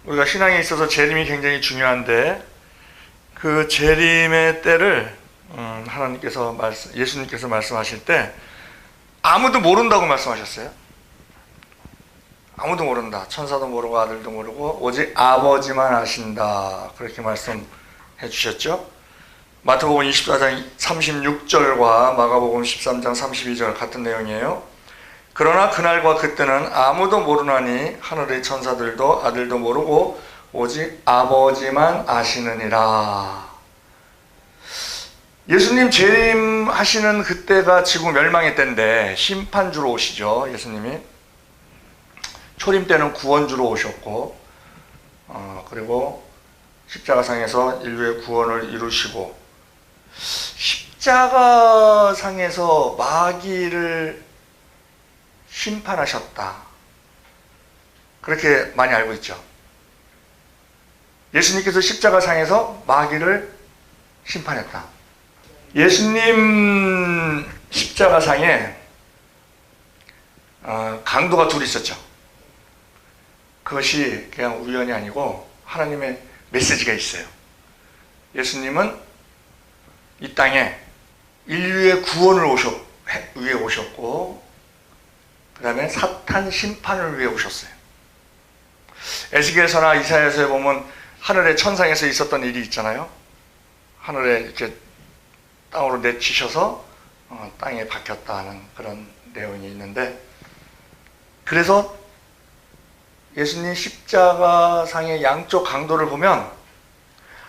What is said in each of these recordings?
우리가 신앙에 있어서 재림이 굉장히 중요한데 그 재림의 때를 예수님께서 말씀하실 때 아무도 모른다고 말씀하셨어요. 아무도 모른다. 천사도 모르고 아들도 모르고 오직 아버지만 아신다. 그렇게 말씀해 주셨죠. 마태복음 24장 36절과 마가복음 13장 32절 같은 내용이에요. 그러나 그날과 그때는 아무도 모르나니 하늘의 천사들도 아들도 모르고 오직 아버지만 아시느니라. 예수님 재림하시는 그때가 지구 멸망의 때인데 심판주로 오시죠. 예수님이 초림 때는 구원주로 오셨고 그리고 십자가상에서 인류의 구원을 이루시고 십자가상에서 마귀를 심판하셨다. 그렇게 많이 알고 있죠. 예수님께서 십자가상에서 마귀를 심판했다. 예수님 십자가상에 강도가 둘 있었죠. 그것이 그냥 우연이 아니고 하나님의 메시지가 있어요. 예수님은 이 땅에 인류의 구원을 위해 오셨고 그 다음에 사탄 심판을 위해 오셨어요. 에스겔서나 이사야서에 보면 하늘의 천상에서 있었던 일이 있잖아요. 하늘에 이렇게 땅으로 내치셔서 땅에 박혔다는 그런 내용이 있는데, 그래서 예수님 십자가상의 양쪽 강도를 보면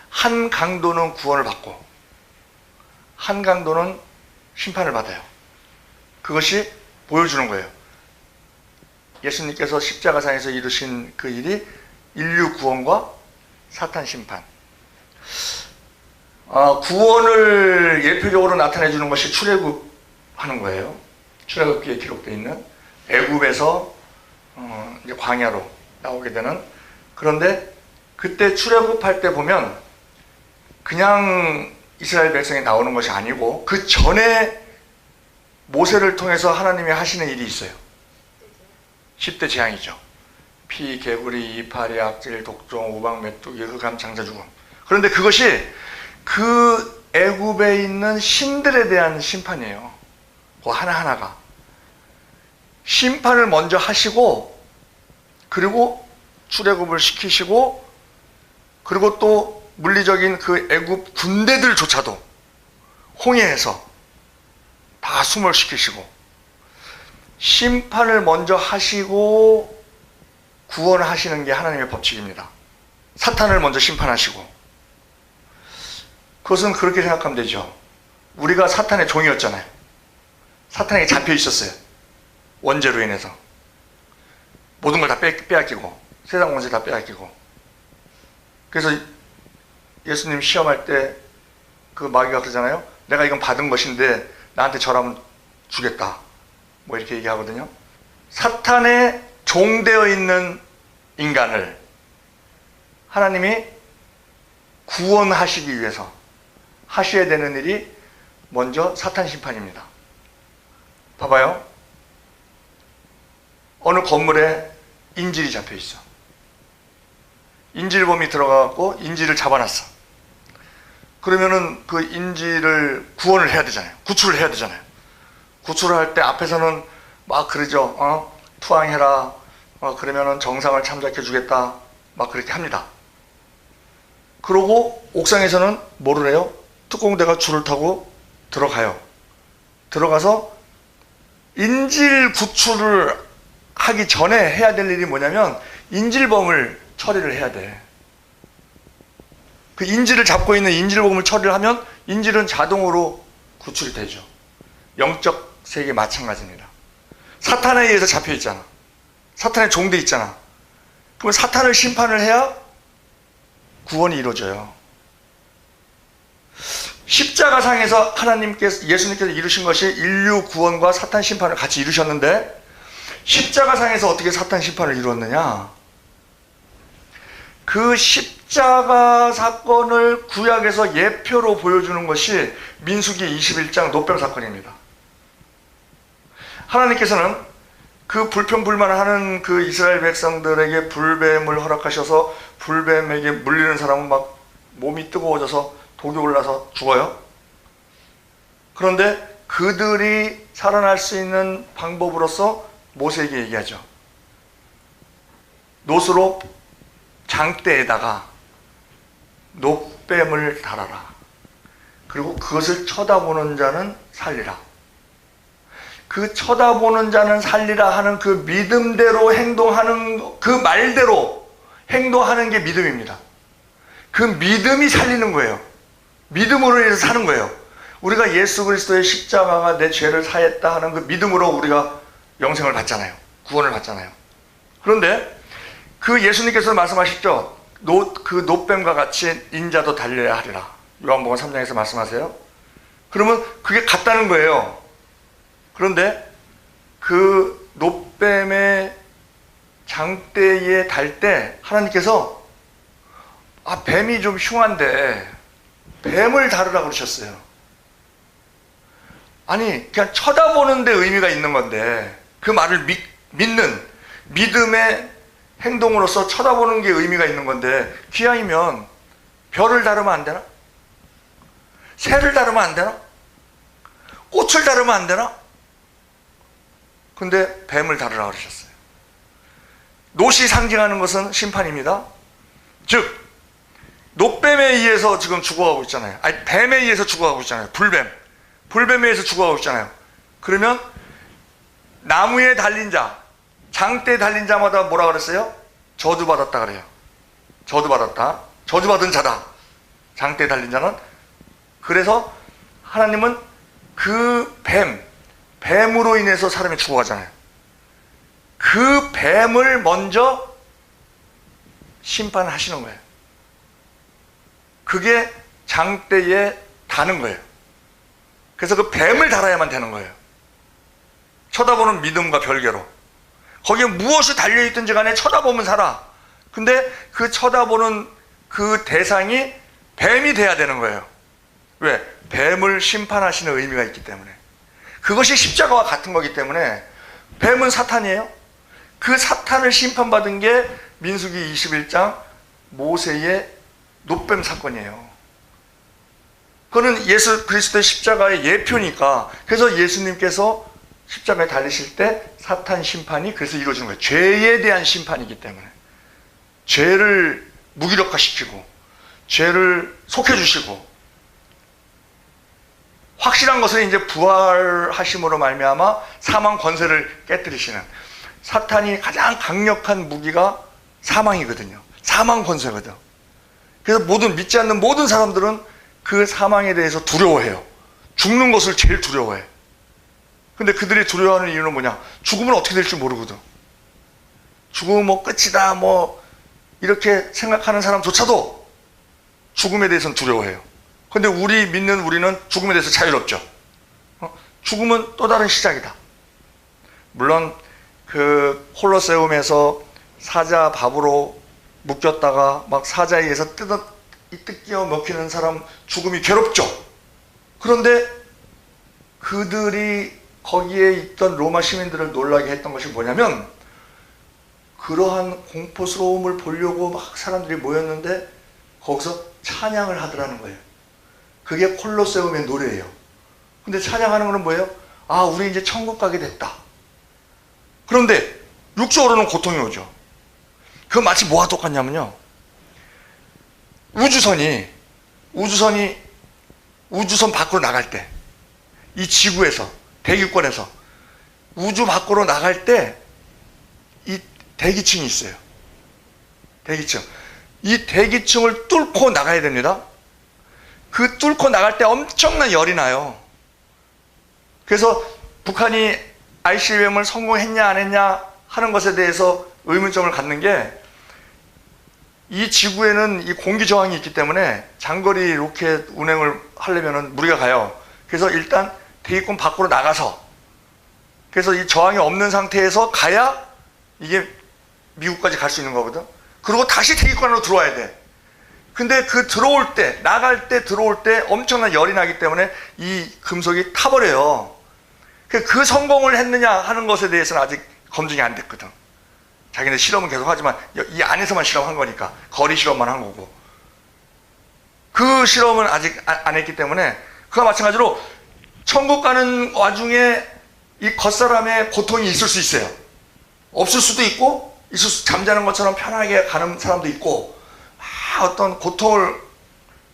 한 강도는 구원을 받고 한 강도는 심판을 받아요. 그것이 보여주는 거예요. 예수님께서 십자가상에서 이루신 그 일이 인류 구원과 사탄 심판. 구원을 예표적으로 나타내 주는 것이 출애굽하는 거예요. 출애굽기에 기록되어 있는 애굽에서 이제 광야로 나오게 되는. 그런데 그때 출애굽할 때 보면 그냥 이스라엘 백성이 나오는 것이 아니고 그 전에 모세를 통해서 하나님이 하시는 일이 있어요. 10대 재앙이죠. 피, 개구리, 이파리, 악질, 독종, 우박, 메뚜기, 흑암, 장자, 죽음. 그런데 그것이 그 애굽에 있는 신들에 대한 심판이에요. 그 하나하나가 심판을 먼저 하시고 그리고 출애굽을 시키시고 그리고 또 물리적인 그 애굽 군대들조차도 홍해에서 다 수몰시키시고 심판을 먼저 하시고 구원하시는 게 하나님의 법칙입니다. 사탄을 먼저 심판하시고. 그것은 그렇게 생각하면 되죠. 우리가 사탄의 종이었잖아요. 사탄에게 잡혀 있었어요. 원죄로 인해서 모든 걸 다 빼앗기고 세상 원죄 다 빼앗기고. 그래서 예수님 시험할 때 그 마귀가 그러잖아요. 내가 이건 받은 것인데 나한테 절하면 주겠다, 뭐 이렇게 얘기하거든요. 사탄의 종되어 있는 인간을 하나님이 구원하시기 위해서 하셔야 되는 일이 먼저 사탄 심판입니다. 봐봐요. 어느 건물에 인질이 잡혀 있어. 인질범이 들어가고 인질을 잡아놨어. 그러면은 그 인질을 구원을 해야 되잖아요. 구출을 해야 되잖아요. 구출을 할 때 앞에서는 막 그러죠. 투항해라. 그러면은 정상을 참작해 주겠다. 막 그렇게 합니다. 그러고 옥상에서는 뭐를 해요? 특공대가 줄을 타고 들어가요. 들어가서 인질 구출을 하기 전에 해야 될 일이 뭐냐면 인질범을 처리를 해야 돼. 그 인질을 잡고 있는 인질범을 처리를 하면 인질은 자동으로 구출이 되죠. 영적 세계 마찬가지입니다. 사탄에 의해서 잡혀 있잖아. 사탄의 종돼 있잖아. 그럼 사탄을 심판을 해야 구원이 이루어져요. 십자가상에서 예수님께서 이루신 것이 인류 구원과 사탄 심판을 같이 이루셨는데, 십자가상에서 어떻게 사탄 심판을 이루었느냐? 그 십자가 사건을 구약에서 예표로 보여주는 것이 민수기 21장 노병 사건입니다. 하나님께서는 그 불평불만하는 그 이스라엘 백성들에게 불뱀을 허락하셔서 불뱀에게 물리는 사람은 막 몸이 뜨거워져서 독이 올라서 죽어요. 그런데 그들이 살아날 수 있는 방법으로서 모세에게 얘기하죠. 놋으로 장대에다가 놋뱀을 달아라. 그리고 그것을 쳐다보는 자는 살리라. 그 쳐다보는 자는 살리라 하는 그 믿음대로 행동하는, 그 말대로 행동하는 게 믿음입니다. 그 믿음이 살리는 거예요. 믿음으로 인해서 사는 거예요. 우리가 예수 그리스도의 십자가가 내 죄를 사했다 하는 그 믿음으로 우리가 영생을 받잖아요. 구원을 받잖아요. 그런데 그 예수님께서 말씀하셨죠. 그 놋뱀과 같이 인자도 달려야 하리라. 요한복음 3장에서 말씀하세요. 그러면 그게 같다는 거예요. 그런데 그 놋뱀의 장대에 달 때 하나님께서 뱀이 좀 흉한데 뱀을 다루라고 그러셨어요. 아니 그냥 쳐다보는 데 의미가 있는 건데 그 말을 믿는 믿음의 행동으로서 쳐다보는 게 의미가 있는 건데 기왕이면 별을 다루면 안 되나? 새를 다루면 안 되나? 꽃을 다루면 안 되나? 근데 뱀을 다루라고 그러셨어요. 놋이 상징하는 것은 심판입니다. 즉 놋뱀에 의해서 지금 죽어가고 있잖아요. 아니 뱀에 의해서 죽어가고 있잖아요. 불뱀에 의해서 죽어가고 있잖아요. 그러면 나무에 달린 자, 장대에 달린 자마다 뭐라 그랬어요? 저주받았다 그래요. 저주받았다. 저주받은 자다. 장대에 달린 자는. 그래서 하나님은 그 뱀으로 인해서 사람이 죽어가잖아요. 그 뱀을 먼저 심판하시는 거예요. 그게 장대에 다는 거예요. 그래서 그 뱀을 달아야만 되는 거예요. 쳐다보는 믿음과 별개로. 거기에 무엇이 달려있든지 간에 쳐다보면 살아. 근데 그 쳐다보는 그 대상이 뱀이 돼야 되는 거예요. 왜? 뱀을 심판하시는 의미가 있기 때문에. 그것이 십자가와 같은 거기 때문에 뱀은 사탄이에요. 그 사탄을 심판받은 게 민수기 21장 모세의 놋뱀 사건이에요. 그거는 예수 그리스도의 십자가의 예표니까. 그래서 예수님께서 십자가에 달리실 때 사탄 심판이 그래서 이루어지는 거예요. 죄에 대한 심판이기 때문에. 죄를 무기력화시키고 죄를 속해주시고 확실한 것은 이제 부활하심으로 말미암아 사망 권세를 깨뜨리시는, 사탄이 가장 강력한 무기가 사망이거든요. 사망 권세거든. 그래서 믿지 않는 모든 사람들은 그 사망에 대해서 두려워해요. 죽는 것을 제일 두려워해. 근데 그들이 두려워하는 이유는 뭐냐? 죽으면 어떻게 될지 모르거든. 죽으면 뭐 끝이다 뭐 이렇게 생각하는 사람조차도 죽음에 대해서는 두려워해요. 근데 우리는 죽음에 대해서 자유롭죠. 죽음은 또 다른 시작이다. 물론 그 콜로세움에서 사자 밥으로 묶였다가 막 사자에 의해서 뜯겨 먹히는 사람 죽음이 괴롭죠. 그런데 그들이 거기에 있던 로마 시민들을 놀라게 했던 것이 뭐냐면, 그러한 공포스러움을 보려고 막 사람들이 모였는데 거기서 찬양을 하더라는 거예요. 그게 콜로세움의 노래예요. 근데 찬양하는 거는 뭐예요? 아, 우리 이제 천국 가게 됐다. 그런데 육적으로는 고통이 오죠. 그건 마치 뭐와 똑같냐면요, 우주선 밖으로 나갈 때, 이 지구에서, 대기권에서 우주 밖으로 나갈 때 이 대기층이 있어요. 대기층. 이 대기층을 뚫고 나가야 됩니다. 그 뚫고 나갈 때 엄청난 열이 나요. 그래서 북한이 ICBM을 성공했냐 안 했냐 하는 것에 대해서 의문점을 갖는 게, 이 지구에는 이 공기 저항이 있기 때문에 장거리 로켓 운행을 하려면 무리가 가요. 그래서 일단 대기권 밖으로 나가서, 그래서 이 저항이 없는 상태에서 가야 이게 미국까지 갈 수 있는 거거든. 그리고 다시 대기권 안으로 들어와야 돼. 근데 그 들어올 때, 나갈 때, 들어올 때 엄청난 열이 나기 때문에 이 금속이 타버려요. 그 성공을 했느냐 하는 것에 대해서는 아직 검증이 안 됐거든. 자기네 실험은 계속 하지만 이 안에서만 실험한 거니까 거리 실험만 한 거고, 그 실험은 아직 안 했기 때문에 그와 마찬가지로 천국 가는 와중에 이 겉사람의 고통이 있을 수 있어요. 없을 수도 있고, 잠자는 것처럼 편하게 가는 사람도 있고, 어떤 고통을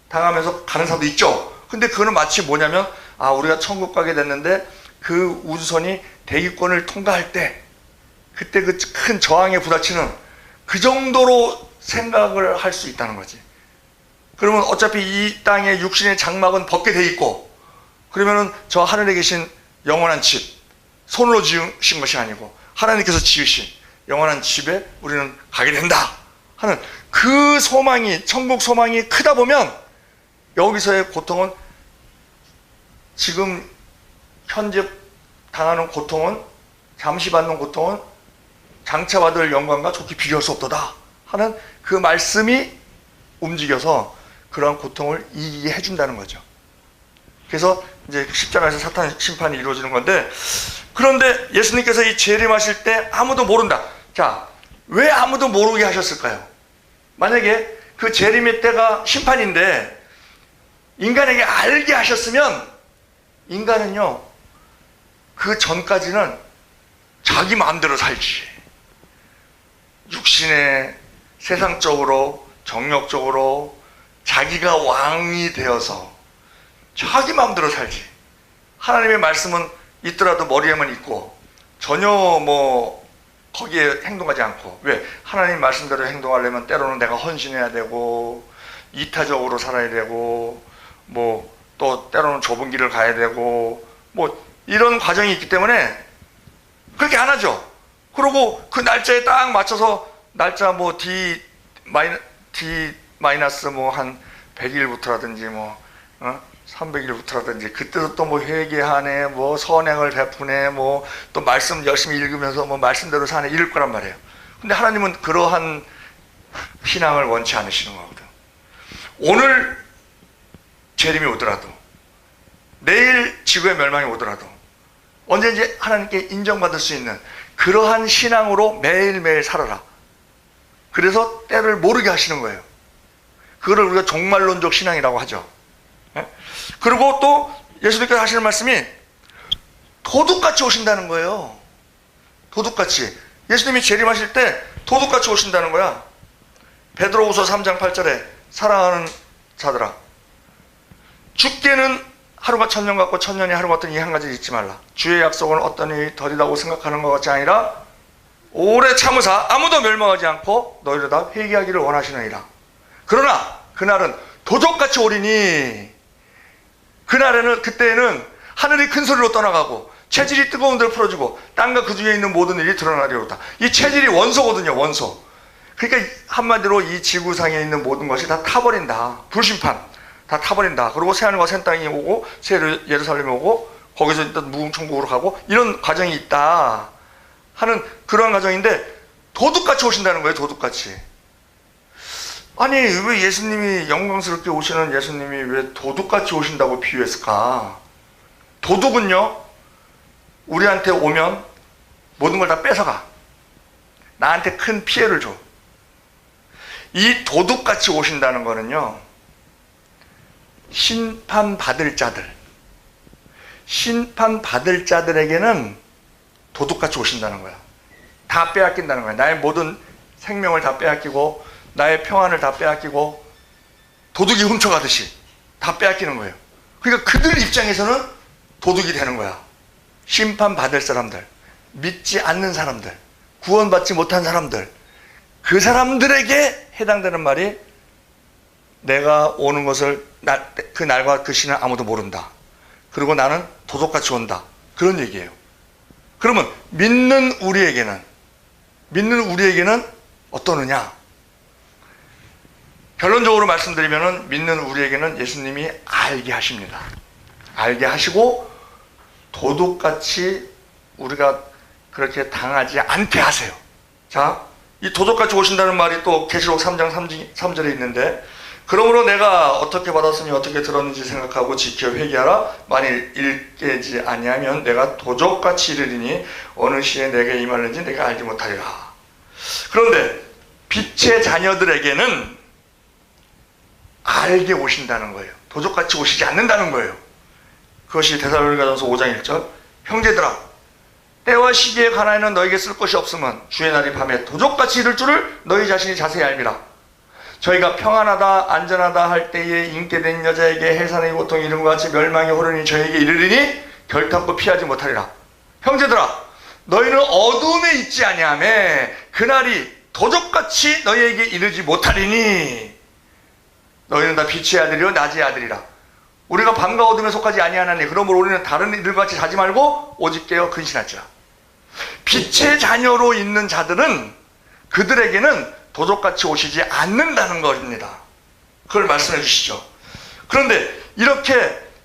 당하면서 가는 사람도 있죠. 근데 그거는 마치 뭐냐면, 우리가 천국 가게 됐는데 그 우주선이 대기권을 통과할 때 그때 그 큰 저항에 부딪히는 그 정도로 생각을 할 수 있다는 거지. 그러면 어차피 이 땅의 육신의 장막은 벗게 돼 있고, 그러면은 저 하늘에 계신 영원한 집, 손으로 지으신 것이 아니고 하나님께서 지으신 영원한 집에 우리는 가게 된다 하는 그 소망이, 천국 소망이 크다 보면 여기서의 고통은, 지금 현재 당하는 고통은, 잠시 받는 고통은 장차 받을 영광과 좋게 비교할 수 없도다 하는 그 말씀이 움직여서 그러한 고통을 이기게 해준다는 거죠. 그래서 이제 십자가에서 사탄 심판이 이루어지는 건데, 그런데 예수님께서 이 재림하실 때 아무도 모른다. 자, 왜 아무도 모르게 하셨을까요? 만약에 그 재림의 때가 심판인데 인간에게 알게 하셨으면, 인간은요 그 전까지는 자기 마음대로 살지, 육신의 세상적으로 정력적으로 자기가 왕이 되어서 자기 마음대로 살지. 하나님의 말씀은 있더라도 머리에만 있고 전혀 거기에 행동하지 않고. 왜? 하나님 말씀대로 행동하려면 때로는 내가 헌신해야 되고, 이타적으로 살아야 되고, 또 때로는 좁은 길을 가야 되고, 이런 과정이 있기 때문에 그렇게 안 하죠. 그리고 그 날짜에 딱 맞춰서, 날짜 D 마이너스 한 100일부터라든지 300일부터라든지 그때도 또 회개하네, 선행을 베푸네, 또 말씀 열심히 읽으면서 말씀대로 사네, 이럴 거란 말이에요. 근데 하나님은 그러한 신앙을 원치 않으시는 거거든. 오늘 재림이 오더라도, 내일 지구의 멸망이 오더라도 언제든지 하나님께 인정받을 수 있는 그러한 신앙으로 매일매일 살아라. 그래서 때를 모르게 하시는 거예요. 그거를 우리가 종말론적 신앙이라고 하죠. 그리고 또 예수님께서 하시는 말씀이 도둑같이 오신다는 거예요. 도둑같이. 예수님이 재림하실 때 도둑같이 오신다는 거야. 베드로후서 3장 8절에 사랑하는 자들아, 죽게는 하루가 천년 같고 천년이 하루 같은 이 한 가지 잊지 말라. 주의 약속은 어떤 일이 더디다고 생각하는 것 같이 아니라 오래 참으사 아무도 멸망하지 않고 너희를 다 회개하기를 원하시느니라. 그러나 그날은 도둑같이 오리니, 그때에는 하늘이 큰 소리로 떠나가고 체질이 뜨거운 데를 풀어주고 땅과 그 중에 있는 모든 일이 드러나리로다. 이 체질이 원소거든요, 원소. 그러니까 한마디로 이 지구상에 있는 모든 것이 다 타버린다. 불심판 다 타버린다. 그리고 새하늘과 새 땅이 오고 새 예루살렘이 오고 거기서 일단 무궁천국으로 가고, 이런 과정이 있다 하는 그러한 과정인데, 도둑같이 오신다는 거예요. 도둑같이. 아니, 왜 예수님이, 영광스럽게 오시는 예수님이 왜 도둑같이 오신다고 비유했을까? 도둑은요, 우리한테 오면 모든 걸 다 뺏어가. 나한테 큰 피해를 줘. 이 도둑같이 오신다는 거는요, 심판받을 자들에게는 도둑같이 오신다는 거야. 다 빼앗긴다는 거야. 나의 모든 생명을 다 빼앗기고, 나의 평안을 다 빼앗기고, 도둑이 훔쳐가듯이 다 빼앗기는 거예요. 그러니까 그들 입장에서는 도둑이 되는 거야. 심판받을 사람들, 믿지 않는 사람들, 구원받지 못한 사람들, 그 사람들에게 해당되는 말이, 내가 오는 것을 그 날과 그 시는 아무도 모른다. 그리고 나는 도둑같이 온다. 그런 얘기예요. 그러면 믿는 우리에게는 어떠느냐? 결론적으로 말씀드리면 믿는 우리에게는 예수님이 알게 하십니다. 알게 하시고 도둑같이 우리가 그렇게 당하지 않게 하세요. 자, 이 도둑같이 오신다는 말이 또 계시록 3장 3절에 있는데, 그러므로 내가 어떻게 받았으니 어떻게 들었는지 생각하고 지켜 회개하라. 만일 읽게지 아니하면 내가 도적같이 이르리니 어느 시에 내게 임하는지 내가 알지 못하리라. 그런데 빛의 자녀들에게는 알게 오신다는 거예요. 도적같이 오시지 않는다는 거예요. 그것이 데살로니가전서 5장 1절. 형제들아, 때와 시기에 관하여는 너에게 쓸 것이 없으면 주의 날이 밤에 도적같이 이를 줄을 너희 자신이 자세히 알미라. 저희가 평안하다 안전하다 할 때에 인게 된 여자에게 해산의 고통이 이름과 같이 멸망이 호르니 저에게 이르리니 결탄코 피하지 못하리라. 형제들아, 너희는 어두움에 있지 아니하며 그날이 도적같이 너희에게 이르지 못하리니 너희는 다 빛의 아들이요 낮의 아들이라. 우리가 밤과 어둠에 속하지 아니하나니 그러므로 우리는 다른 이들과 같이 자지 말고 오직 깨어 근신할지라. 빛의 자녀로 있는 자들은 그들에게는 도적같이 오시지 않는다는 것입니다. 그걸 말씀해 주시죠. 그런데 이렇게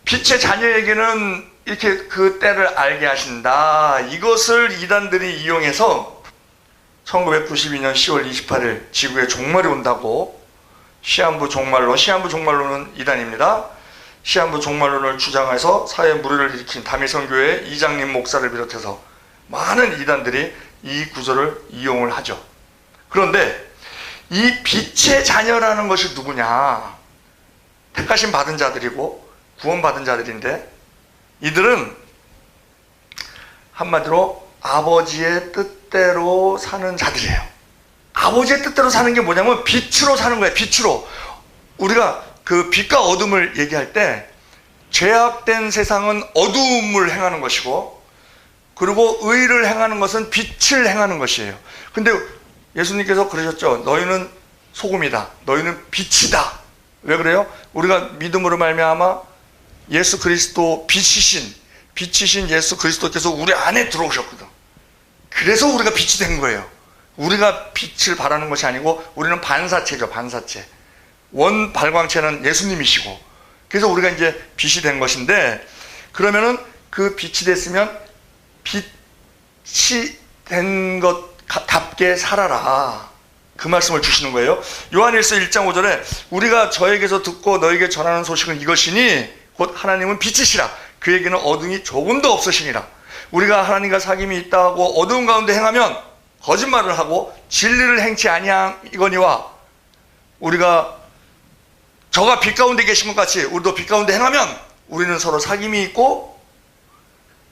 빛의 자녀에게는 이렇게 그 때를 알게 하신다. 이것을 이단들이 이용해서 1992년 10월 28일 지구에 종말이 온다고 시한부 종말론은 이단입니다. 시한부 종말론을 주장해서 사회 물의를 일으킨 다미성교회 이장님 목사를 비롯해서 많은 이단들이 이 구절을 이용을 하죠. 그런데 이 빛의 자녀라는 것이 누구냐? 택하심 받은 자들이고 구원받은 자들인데 이들은 한마디로 아버지의 뜻대로 사는 자들이에요. 아버지의 뜻대로 사는 게 뭐냐면 빛으로 사는 거예요. 빛으로. 우리가 그 빛과 어둠을 얘기할 때 죄악된 세상은 어둠을 행하는 것이고 그리고 의를 행하는 것은 빛을 행하는 것이에요. 근데 예수님께서 그러셨죠. 너희는 소금이다. 너희는 빛이다. 왜 그래요? 우리가 믿음으로 말미암아 예수 그리스도 빛이신 예수 그리스도께서 우리 안에 들어오셨거든. 그래서 우리가 빛이 된 거예요. 우리가 빛을 발하는 것이 아니고 우리는 반사체죠. 반사체. 원 발광체는 예수님이시고 그래서 우리가 이제 빛이 된 것인데 그러면은 그 빛이 됐으면 빛이 된 것답게 살아라. 그 말씀을 주시는 거예요. 요한일서 1장 5절에 우리가 저에게서 듣고 너에게 전하는 소식은 이것이니 곧 하나님은 빛이시라. 그에게는 어둠이 조금도 없으시니라. 우리가 하나님과 사귐이 있다 하고 어두운 가운데 행하면 거짓말을 하고 진리를 행치 아니하거니와 우리가 저가 빛 가운데 계신 것 같이 우리도 빛 가운데 행하면 우리는 서로 사귐이 있고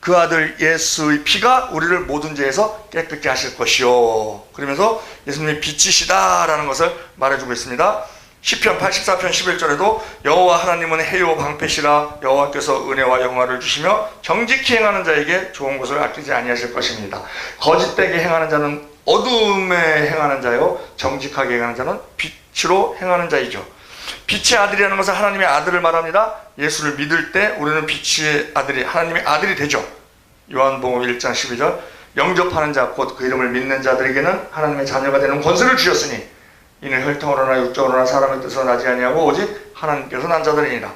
그 아들 예수의 피가 우리를 모든 죄에서 깨끗게 하실 것이요. 그러면서 예수님이 빛이시다라는 것을 말해주고 있습니다. 시편 84편 11절에도 여호와 하나님은 해요 방패시라. 여호와께서 은혜와 영화를 주시며 정직히 행하는 자에게 좋은 것을 아끼지 아니하실 것입니다. 거짓되게 행하는 자는 어둠에 행하는 자요 정직하게 행하는 자는 빛으로 행하는 자이죠. 빛의 아들이라는 것은 하나님의 아들을 말합니다. 예수를 믿을 때 우리는 빛의 아들이 하나님의 아들이 되죠. 요한복음 1장 12절 영접하는 자 곧 그 이름을 믿는 자들에게는 하나님의 자녀가 되는 권세를 주셨으니 이는 혈통으로나 육적으로나 사람의 뜻으로 나지 아니하고 오직 하나님께서 난 자들이니라.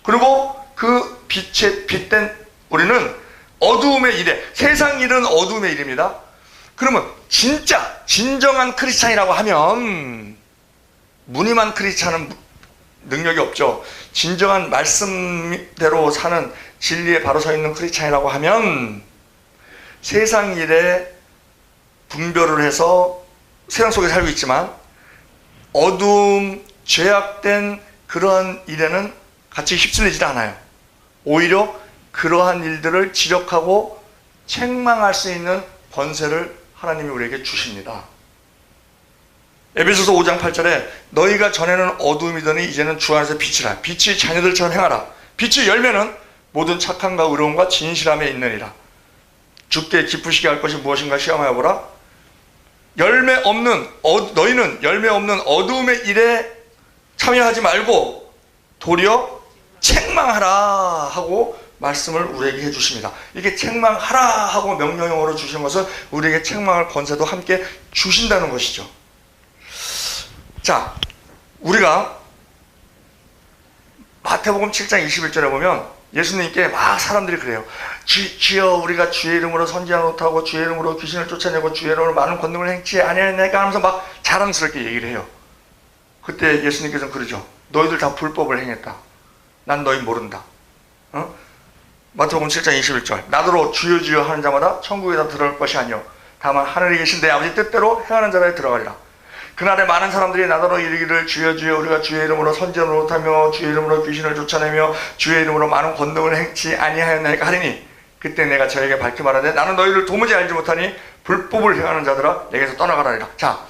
그리고 그 빛에 빛된 우리는 어두움의 일에 세상 일은 어두움의 일입니다. 그러면 진정한 크리스찬이라고 하면 무늬만 크리스찬은 능력이 없죠. 진정한 말씀대로 사는 진리에 바로 서 있는 크리스찬이라고 하면 세상 일에 분별을 해서 세상 속에 살고 있지만 어두움, 죄악된 그러한 일에는 같이 휩쓸리지 않아요. 오히려 그러한 일들을 지적하고 책망할 수 있는 권세를 하나님이 우리에게 주십니다. 에베소서 5장 8절에 너희가 전에는 어두움이더니 이제는 주 안에서 빛이라. 빛이 자녀들처럼 행하라. 빛의 열매는 모든 착함과 의로움과 진실함에 있느니라. 주께 기쁘시게 할 것이 무엇인가 시험하여 보라. 너희는 열매 없는 어두움의 일에 참여하지 말고 도리어 책망하라 하고 말씀을 우리에게 해주십니다. 이게 책망하라 하고 명령형으로 주시는 것은 우리에게 책망할 권세도 함께 주신다는 것이죠. 자, 우리가 마태복음 7장 21절에 보면 예수님께 막 사람들이 그래요. 주여 우리가 주의 이름으로 선지자 노릇하고 주의 이름으로 귀신을 쫓아내고 주의 이름으로 많은 권능을 행치 아니하였나이까 하면서 막 자랑스럽게 얘기를 해요. 그때 예수님께서는 그러죠. 너희들 다 불법을 행했다. 난 너희 모른다. 마태복음 7장 21절. 나더러 주여 주여 하는 자마다 천국에 다 들어갈 것이 아니요 다만 하늘에 계신 내 아버지 뜻대로 행하는 자라에 들어가리라. 그날에 많은 사람들이 나더러 이르기를 주여 주여 우리가 주의 이름으로 선지자 노릇하며 주의 이름으로 귀신을 쫓아내며 주의 이름으로 많은 권능을 행치 아니하였나이까 하리니 그때 내가 저에게 밝히 말하되 나는 너희를 도무지 알지 못하니 불법을 행하는 자들아 내게서 떠나가라니라. 자,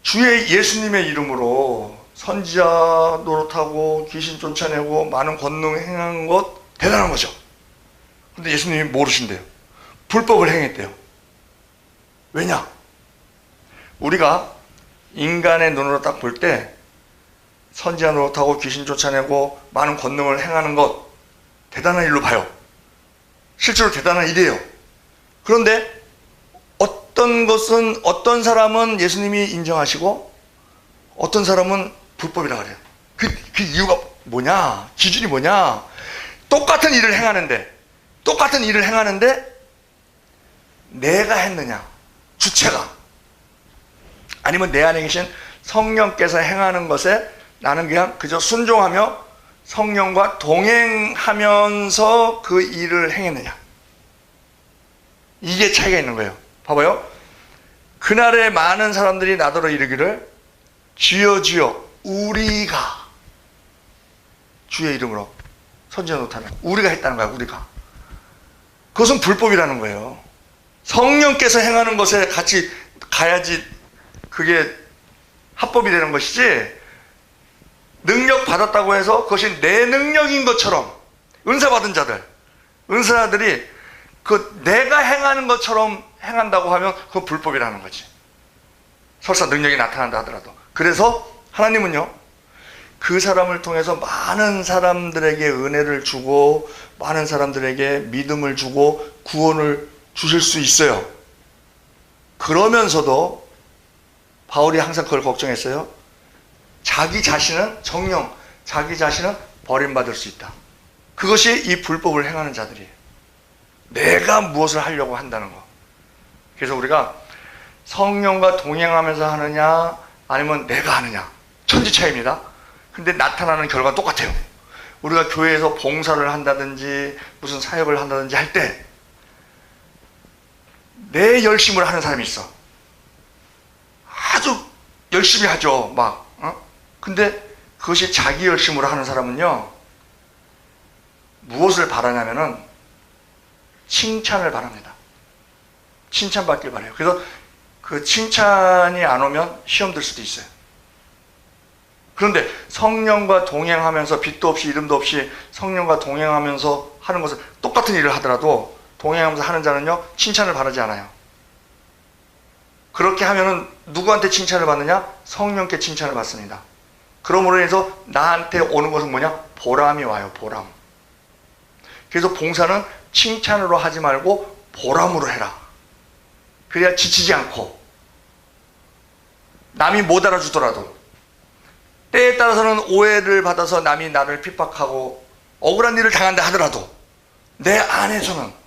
주의 예수님의 이름으로 선지자 노릇하고 귀신 쫓아내고 많은 권능 행한 것 대단한 거죠. 근데 예수님이 모르신대요. 불법을 행했대요. 왜냐? 우리가 인간의 눈으로 딱 볼 때 선지자 노릇하고 귀신 쫓아내고 많은 권능을 행하는 것 대단한 일로 봐요. 실제로 대단한 일이에요. 그런데 어떤 사람은 예수님이 인정하시고 어떤 사람은 불법이라고 그래요. 그 이유가 뭐냐? 기준이 뭐냐? 똑같은 일을 행하는데 내가 했느냐? 주체가 아니면 내 안에 계신 성령께서 행하는 것에 나는 그냥 그저 순종하며 성령과 동행하면서 그 일을 행했느냐. 이게 차이가 있는 거예요. 봐봐요. 그날에 많은 사람들이 나더러 이르기를 주여 주여 우리가 주의 이름으로 선지자 노릇하면 우리가 했다는 거야. 우리가. 그것은 불법이라는 거예요. 성령께서 행하는 것에 같이 가야지 그게 합법이 되는 것이지, 능력 받았다고 해서 그것이 내 능력인 것처럼 은사 받은 자들, 은사들이 그 내가 행하는 것처럼 행한다고 하면 그건 불법이라는 거지. 설사 능력이 나타난다 하더라도. 그래서 하나님은요, 그 사람을 통해서 많은 사람들에게 은혜를 주고 많은 사람들에게 믿음을 주고 구원을 주실 수 있어요. 그러면서도 바울이 항상 그걸 걱정했어요. 자기 자신은 정령, 자기 자신은 버림받을 수 있다. 그것이 이 불법을 행하는 자들이에요. 내가 무엇을 하려고 한다는 거. 그래서 우리가 성령과 동행하면서 하느냐 아니면 내가 하느냐 천지 차이입니다. 근데 나타나는 결과는 똑같아요. 우리가 교회에서 봉사를 한다든지 무슨 사역을 한다든지 할 때 내 열심을 하는 사람이 있어. 아주 열심히 하죠. 막 근데 그것이 자기 열심으로 하는 사람은요, 무엇을 바라냐면은 칭찬을 바랍니다. 칭찬받길 바라요. 그래서 그 칭찬이 안 오면 시험 들 수도 있어요. 그런데 성령과 동행하면서 빛도 없이 이름도 없이 성령과 동행하면서 하는 것을 똑같은 일을 하더라도 동행하면서 하는 자는요, 칭찬을 바라지 않아요. 그렇게 하면은 누구한테 칭찬을 받느냐? 성령께 칭찬을 받습니다. 그러므로 해서 나한테 오는 것은 뭐냐? 보람이 와요. 보람. 그래서 봉사는 칭찬으로 하지 말고 보람으로 해라. 그래야 지치지 않고, 남이 못 알아주더라도 때에 따라서는 오해를 받아서 남이 나를 핍박하고 억울한 일을 당한다 하더라도 내 안에서는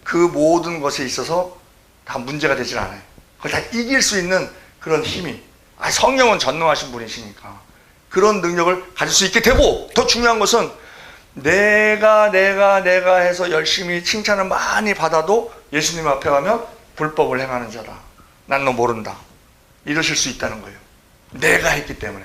그 모든 것에 있어서 다 문제가 되질 않아요. 그걸 다 이길 수 있는 그런 힘이, 성령은 전능하신 분이시니까 그런 능력을 가질 수 있게 되고, 더 중요한 것은 내가 해서 열심히 칭찬을 많이 받아도 예수님 앞에 가면 불법을 행하는 자다, 난 너 모른다, 이러실 수 있다는 거예요. 내가 했기 때문에.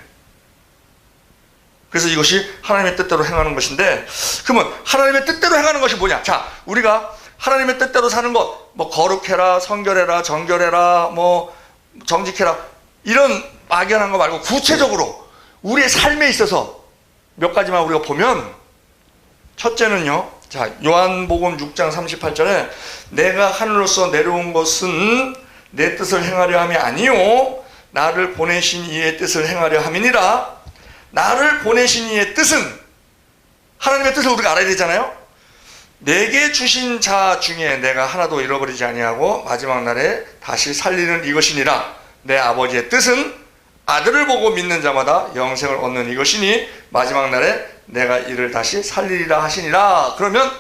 그래서 이것이 하나님의 뜻대로 행하는 것인데, 그러면 하나님의 뜻대로 행하는 것이 뭐냐? 자, 우리가 하나님의 뜻대로 사는 것, 뭐 거룩해라, 성결해라, 정결해라, 뭐 정직해라, 이런 막연한 거 말고 구체적으로 우리의 삶에 있어서 몇 가지만 우리가 보면, 첫째는요, 자, 요한복음 6장 38절에 내가 하늘로서 내려온 것은 내 뜻을 행하려 함이 아니요 나를 보내신 이의 뜻을 행하려 함이니라. 나를 보내신 이의 뜻은, 하나님의 뜻을 우리가 알아야 되잖아요. 내게 주신 자 중에 내가 하나도 잃어버리지 아니하고 마지막 날에 다시 살리는 이것이니라. 내 아버지의 뜻은 아들을 보고 믿는 자마다 영생을 얻는 이것이니 마지막 날에 내가 이를 다시 살리리라 하시니라. 그러면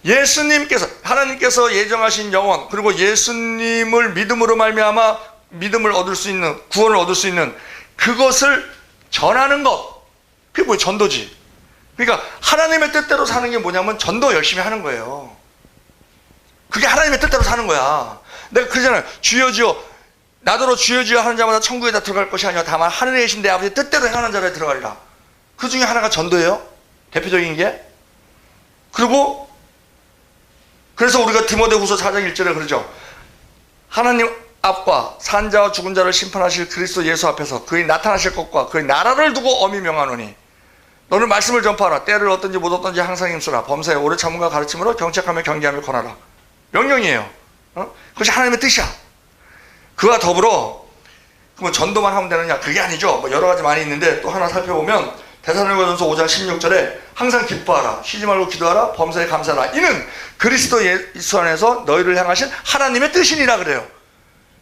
예수님께서, 하나님께서 예정하신 영혼, 그리고 예수님을 믿음으로 말미암아 믿음을 얻을 수 있는, 구원을 얻을 수 있는 그것을 전하는 것. 그게 뭐예요? 전도지. 그러니까 하나님의 뜻대로 사는 게 뭐냐면 전도 열심히 하는 거예요. 그게 하나님의 뜻대로 사는 거야. 내가 그러잖아요. 주여 주여 나더러 주여 주여 하는 자마다 천국에 다 들어갈 것이 아니라 다만 하늘에 계신 내 아버지의 뜻대로 행하는 자라에 들어가리라. 그 중에 하나가 전도예요. 대표적인 게. 그리고 그래서 우리가 디모데후서 4장 1절에 그러죠. 하나님 앞과 산자와 죽은 자를 심판하실 그리스도 예수 앞에서 그의 나타나실 것과 그의 나라를 두고 엄히 명하노니 너는 말씀을 전파하라. 때를 얻든지 못 얻든지 항상 힘쓰라. 범사에 오래 참음과 가르침으로 경책하며 경계하며 권하라. 명령이에요. 그것이 하나님의 뜻이야. 그와 더불어 그러면 전도만 하면 되느냐? 그게 아니죠. 뭐 여러 가지 많이 있는데 또 하나 살펴보면 데살로니가전서 5장 16절에 항상 기뻐하라. 쉬지 말고 기도하라. 범사에 감사하라. 이는 그리스도 예수 안에서 너희를 향하신 하나님의 뜻이니라 그래요.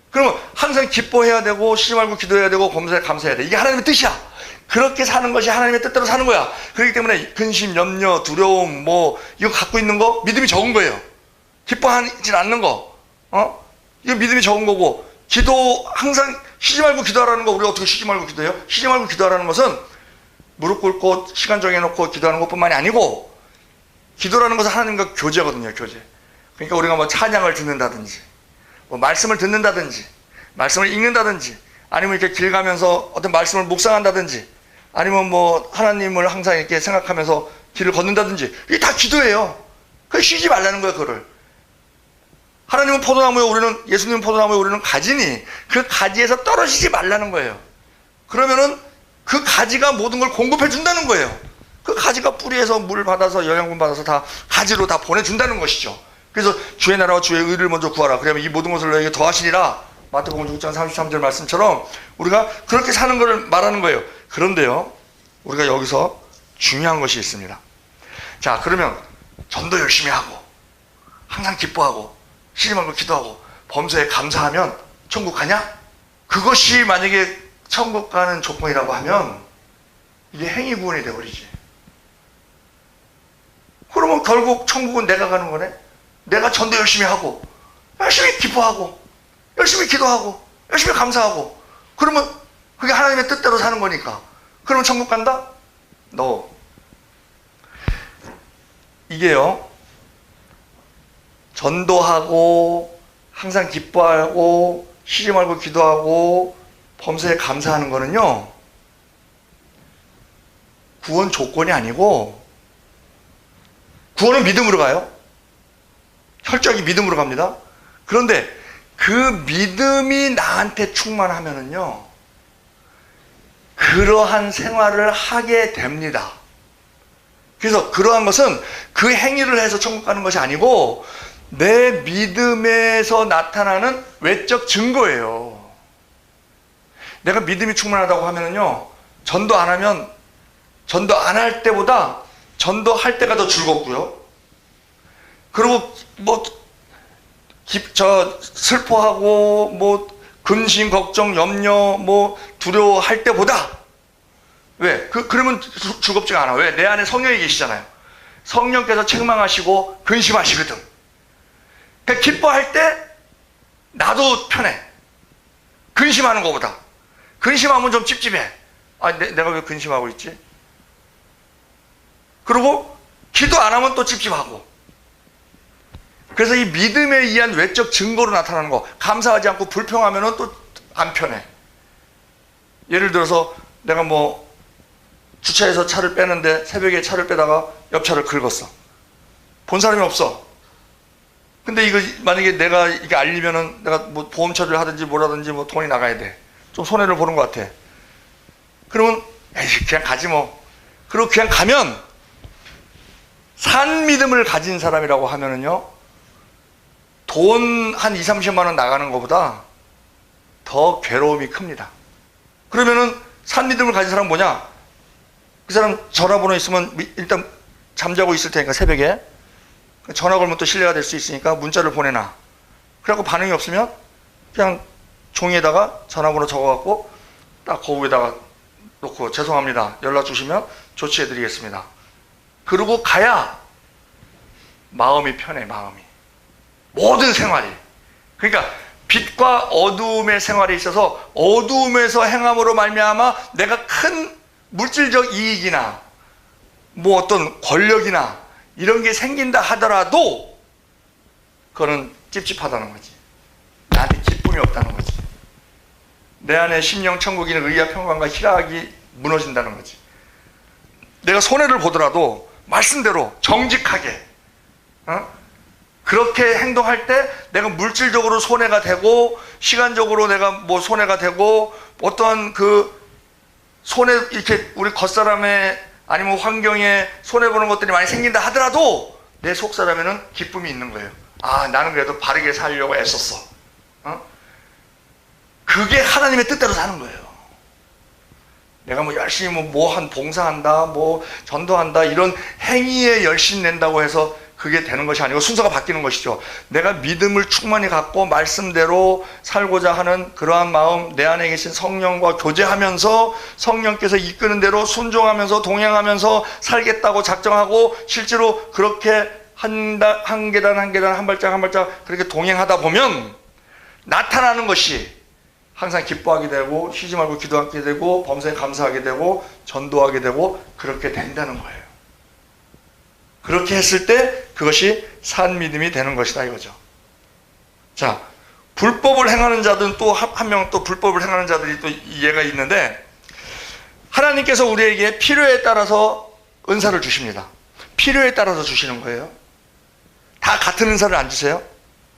그러면 항상 기뻐해야 되고 쉬지 말고 기도해야 되고 범사에 감사해야 돼. 이게 하나님의 뜻이야. 그렇게 사는 것이 하나님의 뜻대로 사는 거야. 그렇기 때문에 근심, 염려, 두려움 뭐 이거 갖고 있는 거 믿음이 적은 거예요. 기뻐하지 않는 거. 이거 믿음이 적은 거고 기도 항상 쉬지 말고 기도하라는 거 우리가 어떻게 쉬지 말고 기도해요? 쉬지 말고 기도하라는 것은 무릎 꿇고 시간 정해놓고 기도하는 것뿐만이 아니고 기도라는 것은 하나님과 교제거든요. 교제. 그러니까 우리가 뭐 찬양을 듣는다든지 뭐 말씀을 듣는다든지 말씀을 읽는다든지 아니면 이렇게 길 가면서 어떤 말씀을 묵상한다든지 아니면 뭐 하나님을 항상 이렇게 생각하면서 길을 걷는다든지 이게 다 기도예요. 그게 쉬지 말라는 거예요. 그거를. 하나님은 포도나무에 우리는 예수님은 포도나무에 우리는 가지니 그 가지에서 떨어지지 말라는 거예요. 그러면은 그 가지가 모든 걸 공급해 준다는 거예요. 그 가지가 뿌리에서 물 받아서 영양분 받아서 다 가지로 다 보내준다는 것이죠. 그래서 주의 나라와 주의 의를 먼저 구하라. 그러면 이 모든 것을 너에게 더하시리라. 마태복음 6장 33절 말씀처럼 우리가 그렇게 사는 것을 말하는 거예요. 그런데요, 우리가 여기서 중요한 것이 있습니다. 자, 그러면 전도 열심히 하고 항상 기뻐하고 쉬지 말고 기도하고 범사에 감사하면 천국 가냐? 그것이 만약에 천국 가는 조건이라고 하면 이게 행위 구원이 되어버리지. 그러면 결국 천국은 내가 가는 거네. 내가 전도 열심히 하고 열심히 기뻐하고 열심히 기도하고 열심히 감사하고 그러면 그게 하나님의 뜻대로 사는 거니까 그러면 천국 간다? 이게요, 전도하고 항상 기뻐하고 쉬지 말고 기도하고 범사에 감사하는 거는요, 구원 조건이 아니고 구원은 믿음으로 가요. 혈적이 믿음으로 갑니다. 그런데 그 믿음이 나한테 충만하면은요, 그러한 생활을 하게 됩니다. 그래서 그러한 것은 그 행위를 해서 천국 가는 것이 아니고 내 믿음에서 나타나는 외적 증거예요. 내가 믿음이 충만하다고 하면은요, 전도 안 하면 전도 안 할 때보다 전도할 때가 더 즐겁고요. 그리고 뭐 슬퍼하고 뭐 근심, 걱정, 염려, 뭐 두려워할 때보다 왜? 그러면 즐겁지가 않아. 왜? 내 안에 성령이 계시잖아요. 성령께서 책망하시고 근심하시거든. 그러니까 기뻐할 때 나도 편해. 근심하는 것보다. 근심하면 좀 찝찝해. 아, 내가 왜 근심하고 있지? 그리고 기도 안 하면 또 찝찝하고. 그래서 이 믿음에 의한 외적 증거로 나타나는 거, 감사하지 않고 불평하면 또 안 편해. 예를 들어서 내가 뭐 주차해서 차를 빼는데 새벽에 차를 빼다가 옆차를 긁었어. 본 사람이 없어. 근데 이거 만약에 내가 이게 알리면은 내가 뭐 보험 처리를 하든지 뭐라든지 뭐 돈이 나가야 돼. 좀 손해를 보는 것 같아. 그러면 에이, 그냥 가지 뭐. 그리고 그냥 가면 산 믿음을 가진 사람이라고 하면은요, 돈 한 2, 30만 원 나가는 것보다 더 괴로움이 큽니다. 그러면은 산 믿음을 가진 사람은 뭐냐? 그 사람 전화번호 있으면 일단 잠자고 있을 테니까 새벽에 전화 걸면 또 신뢰가 될 수 있으니까 문자를 보내놔. 그래갖고 반응이 없으면 그냥 종이에다가 전화번호 적어갖고 딱 거기에다가 놓고 죄송합니다. 연락 주시면 조치해드리겠습니다. 그러고 가야 마음이 편해. 마음이. 모든 생활이. 그러니까 빛과 어두움의 생활에 있어서 어두움에서 행함으로 말미암아 내가 큰 물질적 이익이나 뭐 어떤 권력이나 이런 게 생긴다 하더라도 그거는 찝찝하다는 거지. 나한테 기쁨이 없다는 거지. 내 안에 심령 천국인 의와 평강과 희락이 무너진다는 거지. 내가 손해를 보더라도 말씀대로 정직하게 그렇게 행동할 때 내가 물질적으로 손해가 되고 시간적으로 내가 뭐 손해가 되고 어떠한 그 손해 이렇게 우리 겉사람의 아니면 환경에 손해보는 것들이 많이 생긴다 하더라도 내 속사람에는 기쁨이 있는 거예요. 아, 나는 그래도 바르게 살려고 애썼어. 그게 하나님의 뜻대로 사는 거예요. 내가 뭐 열심히 뭐 한 봉사한다, 뭐 전도한다 이런 행위에 열심 낸다고 해서 그게 되는 것이 아니고 순서가 바뀌는 것이죠. 내가 믿음을 충만히 갖고 말씀대로 살고자 하는 그러한 마음, 내 안에 계신 성령과 교제하면서 성령께서 이끄는 대로 순종하면서 동행하면서 살겠다고 작정하고 실제로 그렇게 한 계단 한 계단 한 발짝 한 발짝 그렇게 동행하다 보면 나타나는 것이 항상 기뻐하게 되고 쉬지 말고 기도하게 되고 범사에 감사하게 되고 전도하게 되고 그렇게 된다는 거예요. 그렇게 했을 때 그것이 산 믿음이 되는 것이다 이거죠. 자, 불법을 행하는 자들은 또 한 명 또 불법을 행하는 자들이 또 이해가 있는데 하나님께서 우리에게 필요에 따라서 은사를 주십니다. 필요에 따라서 주시는 거예요. 다 같은 은사를 안 주세요.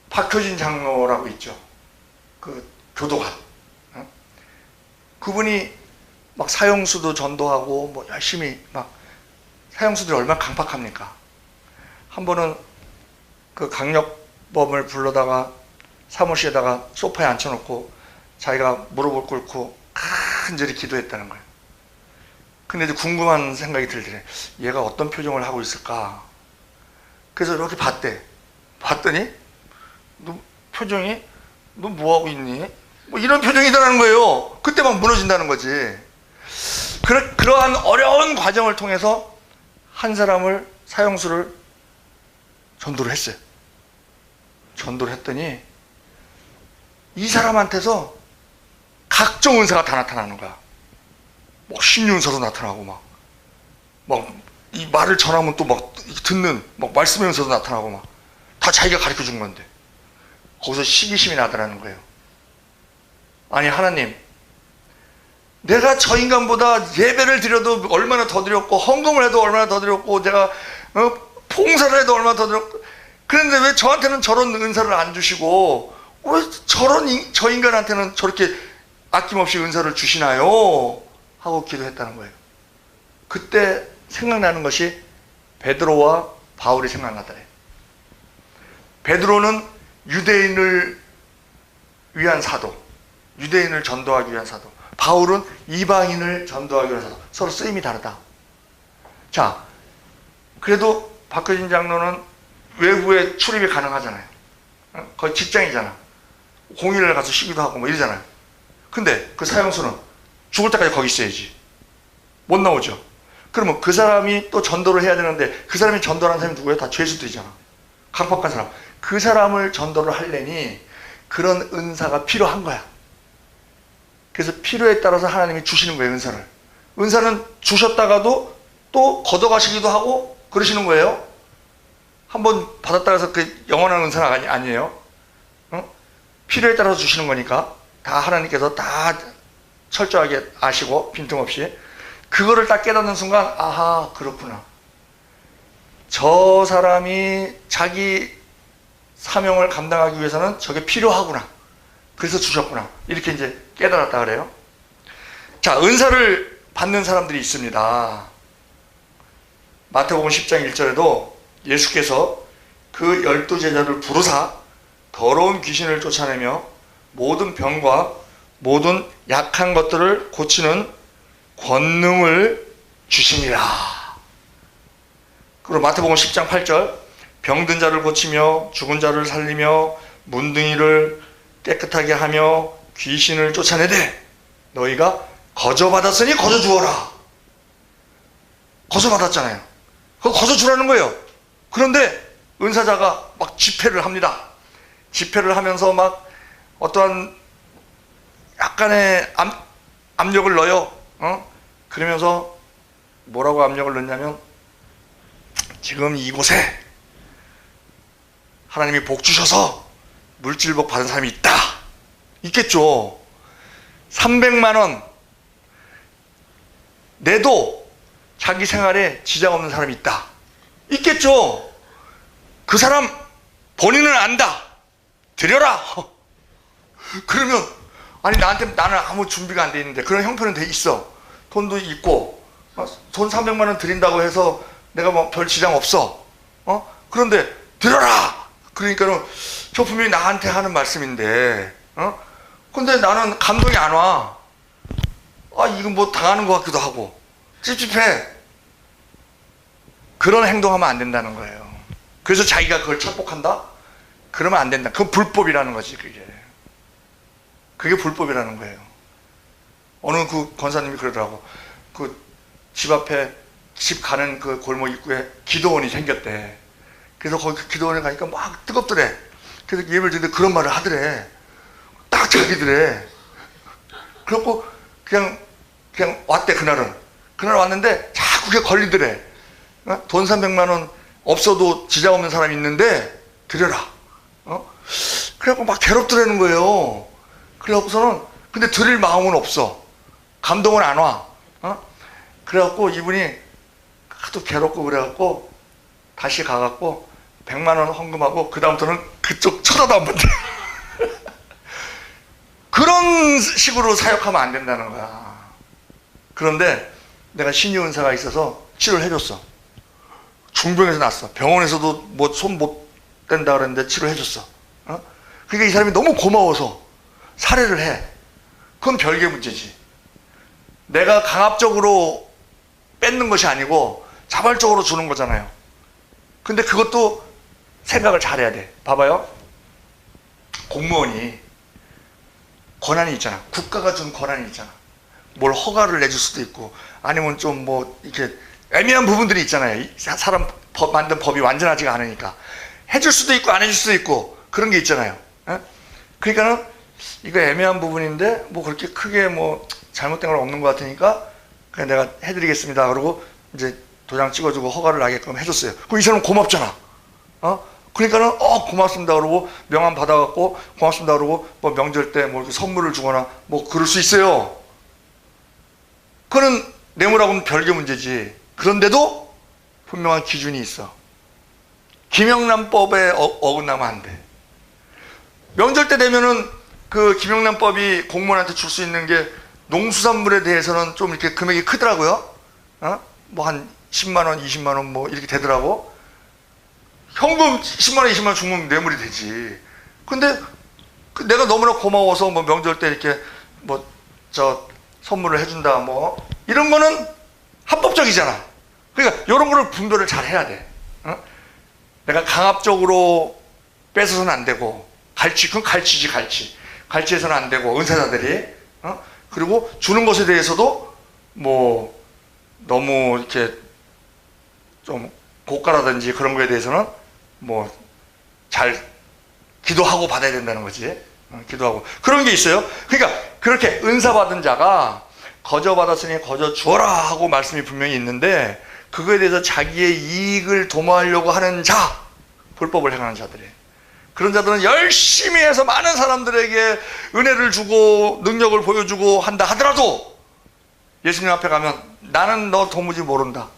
박효진 장로라고 있죠. 그 교도관. 그분이 막 사형수도 전도하고 뭐 열심히 막 사형수들이 얼마나 강팍합니까? 한 번은 그 강력범을 불러다가 사무실에다가 소파에 앉혀놓고 자기가 무릎을 꿇고 간절히 기도했다는 거예요. 근데 이제 궁금한 생각이 들더래. 얘가 어떤 표정을 하고 있을까? 그래서 이렇게 봤대. 봤더니 너 표정이 너 뭐하고 있니? 뭐 이런 표정이더라는 거예요. 그때 막 무너진다는 거지. 그러한 어려운 과정을 통해서 한 사람을 사형수를 전도를 했어요. 전도를 했더니 이 사람한테서 각종 은사가 다 나타나는 거야. 뭐 신윤서도 나타나고 막 이 말을 전하면 또 막 듣는 막 말씀의 은서도 나타나고 막 다 자기가 가르쳐 준 건데 거기서 시기심이 나더라는 거예요. 아니 하나님, 내가 저 인간보다 예배를 드려도 얼마나 더 드렸고 헌금을 해도 얼마나 더 드렸고 내가 봉사를 해도 얼마나 더 드렸고 그런데 왜 저한테는 저런 은사를 안 주시고 왜 저 인간한테는 저렇게 아낌없이 은사를 주시나요? 하고 기도했다는 거예요. 그때 생각나는 것이 베드로와 바울이 생각나더래. 베드로는 유대인을 위한 사도, 유대인을 전도하기 위한 사도, 바울은 이방인을 전도하기 위한 사도. 서로 쓰임이 다르다. 자, 그래도 박효진 장로는 외부에 출입이 가능하잖아요. 거의 직장이잖아. 공휴일에 가서 쉬기도 하고 뭐 이러잖아요. 근데 그 사형수는 죽을 때까지 거기 있어야지. 못 나오죠. 그러면 그 사람이 또 전도를 해야 되는데 그 사람이 전도하는 사람이 누구예요? 다 죄수들이잖아. 강팍한 사람. 그 사람을 전도를 하려니 그런 은사가 필요한 거야. 그래서 필요에 따라서 하나님이 주시는 거예요, 은사를. 은사는 주셨다가도 또 걷어가시기도 하고 그러시는 거예요. 한번 받았다 해서 그 영원한 은사가 아니에요. 필요에 따라서 주시는 거니까 다 하나님께서 다 철저하게 아시고 빈틈없이 그거를 딱 깨닫는 순간 아하 그렇구나. 저 사람이 자기 사명을 감당하기 위해서는 저게 필요하구나. 그래서 주셨구나. 이렇게 이제 깨달았다 그래요. 자, 은사를 받는 사람들이 있습니다. 마태복음 10장 1절에도 예수께서 그 12제자를 부르사 더러운 귀신을 쫓아내며 모든 병과 모든 약한 것들을 고치는 권능을 주시니라. 그리고 마태복음 10장 8절 병든 자를 고치며 죽은 자를 살리며 문둥이를 깨끗하게 하며 귀신을 쫓아내되 너희가 거저받았으니 거저주어라. 거저받았잖아요. 그거 거저주라는 거예요. 그런데 은사자가 막 집회를 합니다. 집회를 하면서 막 어떠한 약간의 압력을 넣어요. 그러면서 뭐라고 압력을 넣냐면, 지금 이곳에 하나님이 복 주셔서 물질복 받은 사람이 있다. 있겠죠. 300만 원 내도 자기 생활에 지장 없는 사람이 있다. 있겠죠. 그 사람 본인은 안다. 드려라. 그러면 아니 나는 아무 준비가 안 돼 있는데, 그런 형편은 돼 있어. 돈도 있고 돈 300만 원 드린다고 해서 내가 뭐 별 지장 없어. 그런데 드려라. 그러니까는 저 분명히 나한테 하는 말씀인데, 근데 나는 감동이 안 와. 이건 뭐 당하는 것 같기도 하고 찝찝해. 그런 행동하면 안 된다는 거예요. 그래서 자기가 그걸 착복한다? 그러면 안 된다. 그건 불법이라는 거지. 그게 불법이라는 거예요. 어느 그 권사님이 그러더라고. 그 집 앞에, 집 가는 그 골목 입구에 기도원이 생겼대. 그래서 거기 그 기도원에 가니까 막 뜨겁더래. 그래서 예배를 드리는데 그런 말을 하더래. 딱 자기들에. 그래갖고 그냥 왔대. 그날 왔는데 자꾸 그게 걸리더래. 돈 300만 원 없어도 지장 없는 사람이 있는데 드려라. 그래갖고 막 괴롭더라는 거예요. 그래갖고서는 근데 드릴 마음은 없어. 감동은 안 와. 그래갖고 이분이 하도 괴롭고 그래갖고 다시 가갖고 100만 원 헌금하고 그 다음부터는 그쪽 쳐다도 안 본대. 그런 식으로 사역하면 안 된다는 거야. 그런데 내가 신유 은사가 있어서 치료를 해줬어. 중병에서 났어. 병원에서도 뭐 손 못 댄다 그랬는데 치료해줬어. 그러니까 이 사람이 너무 고마워서 살해를 해. 그건 별개 문제지. 내가 강압적으로 뺏는 것이 아니고 자발적으로 주는 거잖아요. 근데 그것도 생각을 잘해야 돼. 봐봐요. 공무원이 권한이 있잖아. 국가가 준 권한이 있잖아. 뭘 허가를 내줄 수도 있고, 아니면 좀 뭐 이렇게 애매한 부분들이 있잖아요. 사람 만든 법이 완전하지가 않으니까 해줄 수도 있고 안 해줄 수도 있고 그런 게 있잖아요. 그러니까는 이거 애매한 부분인데 뭐 그렇게 크게 뭐 잘못된 건 없는 것 같으니까 그냥 내가 해드리겠습니다. 그러고 이제 도장 찍어주고 허가를 나게끔 해줬어요. 그럼 이 사람 고맙잖아. 그러니까는 고맙습니다 그러고 명함 받아갖고 고맙습니다 그러고 뭐 명절 때 뭐 이렇게 선물을 주거나 뭐 그럴 수 있어요. 그거는 뇌물하고는 별개 문제지. 그런데도 분명한 기준이 있어. 김영란법에 어긋나면 안 돼. 명절 때 되면은 그 김영란법이 공무원한테 줄 수 있는 게 농수산물에 대해서는 좀 이렇게 금액이 크더라고요. 뭐 한 10만 원, 20만 원 뭐 이렇게 되더라고. 현금 10만 원, 20만 원 주면 뇌물이 되지. 근데 내가 너무나 고마워서 뭐 명절 때 이렇게 뭐 선물을 해준다 뭐 이런 거는 합법적이잖아. 그러니까 이런 거를 분별을 잘 해야 돼. 내가 강압적으로 뺏어서는 안 되고, 그건 갈치지. 갈치해서는 안 되고, 은사자들이. 그리고 주는 것에 대해서도 뭐 너무 이렇게 좀 고가라든지 그런 거에 대해서는 뭐 잘 기도하고 받아야 된다는 거지. 기도하고 그런 게 있어요. 그러니까 그렇게 은사 받은 자가 거저 받았으니 거저 주어라 하고 말씀이 분명히 있는데, 그거에 대해서 자기의 이익을 도모하려고 하는 자, 불법을 행하는 자들이에요. 그런 자들은 열심히 해서 많은 사람들에게 은혜를 주고 능력을 보여주고 한다 하더라도 예수님 앞에 가면 나는 너 도무지 모른다.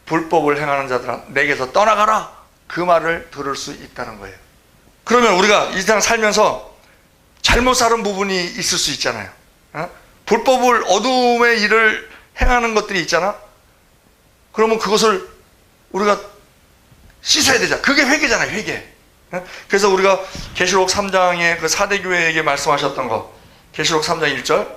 불법을 행하는 자들아 내게서 떠나가라. 그 말을 들을 수 있다는 거예요. 그러면 우리가 이 세상 살면서 잘못 살은 부분이 있을 수 있잖아요. 불법을 어둠의 일을 행하는 것들이 있잖아. 그러면 그것을 우리가 씻어야 되잖아. 그게 회개잖아요. 회개. 그래서 우리가 계시록 3장에 그 4대 교회에게 말씀하셨던 거, 계시록 3장 1절,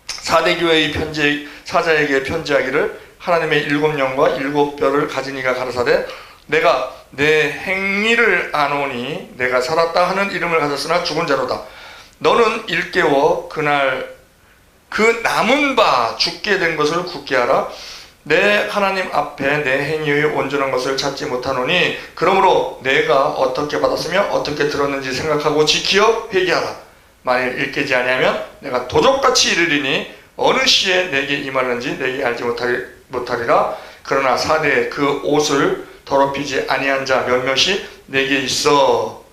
4대 교회의 사자에게 편지하기를 하나님의 7영과 7뼈를 가진 이가 가라사대 내가 내 행위를 아노니 내가 살았다 하는 이름을 가졌으나 죽은 자로다. 너는 일깨워 그날 그 남은 바 죽게 된 것을 굳게 하라. 내 하나님 앞에 내 행위의 온전한 것을 찾지 못하노니 그러므로 내가 어떻게 받았으며 어떻게 들었는지 생각하고 지키어 회개하라. 만일 읽게 아니하면 내가 도적같이 이르리니 어느 시에 내게 임하는지 내게 알지 못하리라. 그러나 사대에 그 옷을 더럽히지 아니한 자 몇몇이 내게 있어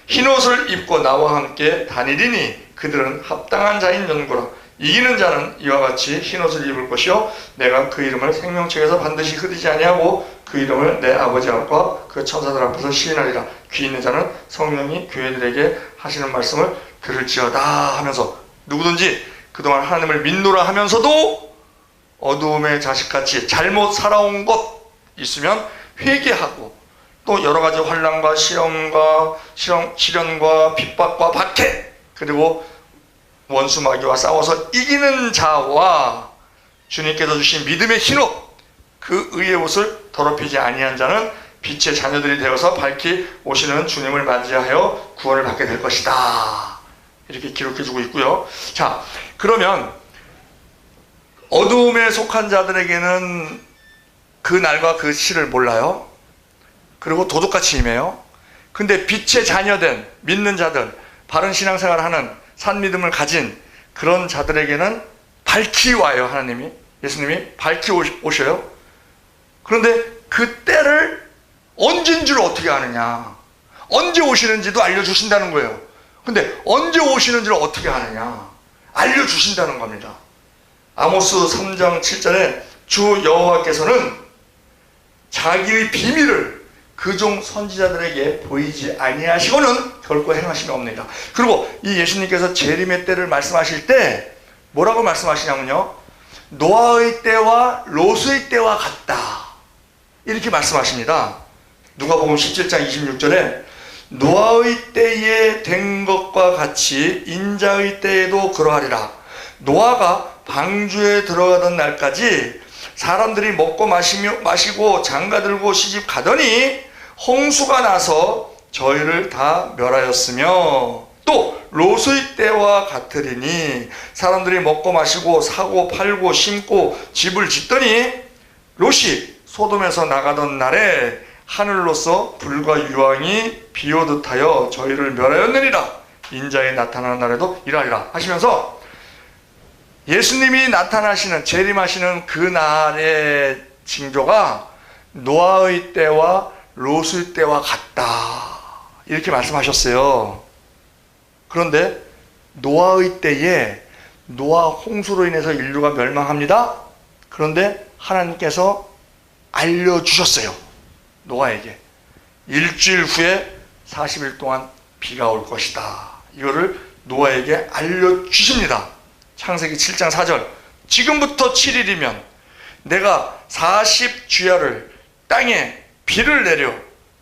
흰옷을 입고 나와 함께 다니리니 그들은 합당한 자인 연고라. 이기는 자는 이와 같이 흰옷을 입을 것이요 내가 그 이름을 생명책에서 반드시 흩지 아니하고 그 이름을 내 아버지 앞과 그 천사들 앞에서 시인하리라. 귀 있는 자는 성령이 교회들에게 하시는 말씀을 들을지어다 하면서 누구든지 그동안 하나님을 믿노라 하면서도 어두움의 자식같이 잘못 살아온 것 있으면 회개하고 또 여러가지 환난과 시련과 핍박과 박해 그리고 원수 마귀와 싸워서 이기는 자와 주님께서 주신 믿음의 흰옷 그 의의 옷을 더럽히지 아니한 자는 빛의 자녀들이 되어서 밝히 오시는 주님을 맞이하여 구원을 받게 될 것이다. 이렇게 기록해주고 있고요. 자, 그러면 어두움에 속한 자들에게는 그 날과 그 시를 몰라요. 그리고 도둑같이 임해요. 근데 빛의 자녀된 믿는 자들, 바른 신앙생활을 하는 산믿음을 가진 그런 자들에게는 밝히 와요. 하나님이, 예수님이 밝히 오셔요. 그런데 그 때를 언제인 줄 어떻게 아느냐, 언제 오시는지도 알려주신다는 거예요. 근데 언제 오시는지를 어떻게 아느냐, 알려주신다는 겁니다. 아모스 3장 7절에 주 여호와께서는 자기의 비밀을 그종 선지자들에게 보이지 아니하시고는 결코 행하심이 없느니라. 그리고 이 예수님께서 재림의 때를 말씀하실 때 뭐라고 말씀하시냐면요, 노아의 때와 롯의 때와 같다 이렇게 말씀하십니다. 누가복음 17장 26절에 노아의 때에 된 것과 같이 인자의 때에도 그러하리라. 노아가 방주에 들어가던 날까지 사람들이 먹고 마시고 장가들고 시집 가더니 홍수가 나서 저희를 다 멸하였으며 또 롯의 때와 같으리니 사람들이 먹고 마시고 사고 팔고 심고 집을 짓더니 롯이 소돔에서 나가던 날에 하늘로서 불과 유황이 비오듯 하여 저희를 멸하였느니라. 인자의 나타나는 날에도 이러하리라 하시면서 예수님이 나타나시는 재림하시는 그 날의 징조가 노아의 때와 롯의 때와 같다 이렇게 말씀하셨어요. 그런데 노아의 때에 노아 홍수로 인해서 인류가 멸망합니다. 그런데 하나님께서 알려주셨어요. 노아에게 일주일 후에 40일 동안 비가 올 것이다. 이거를 노아에게 알려주십니다. 창세기 7장 4절 지금부터 7일이면 내가 40주야를 땅에 비를 내려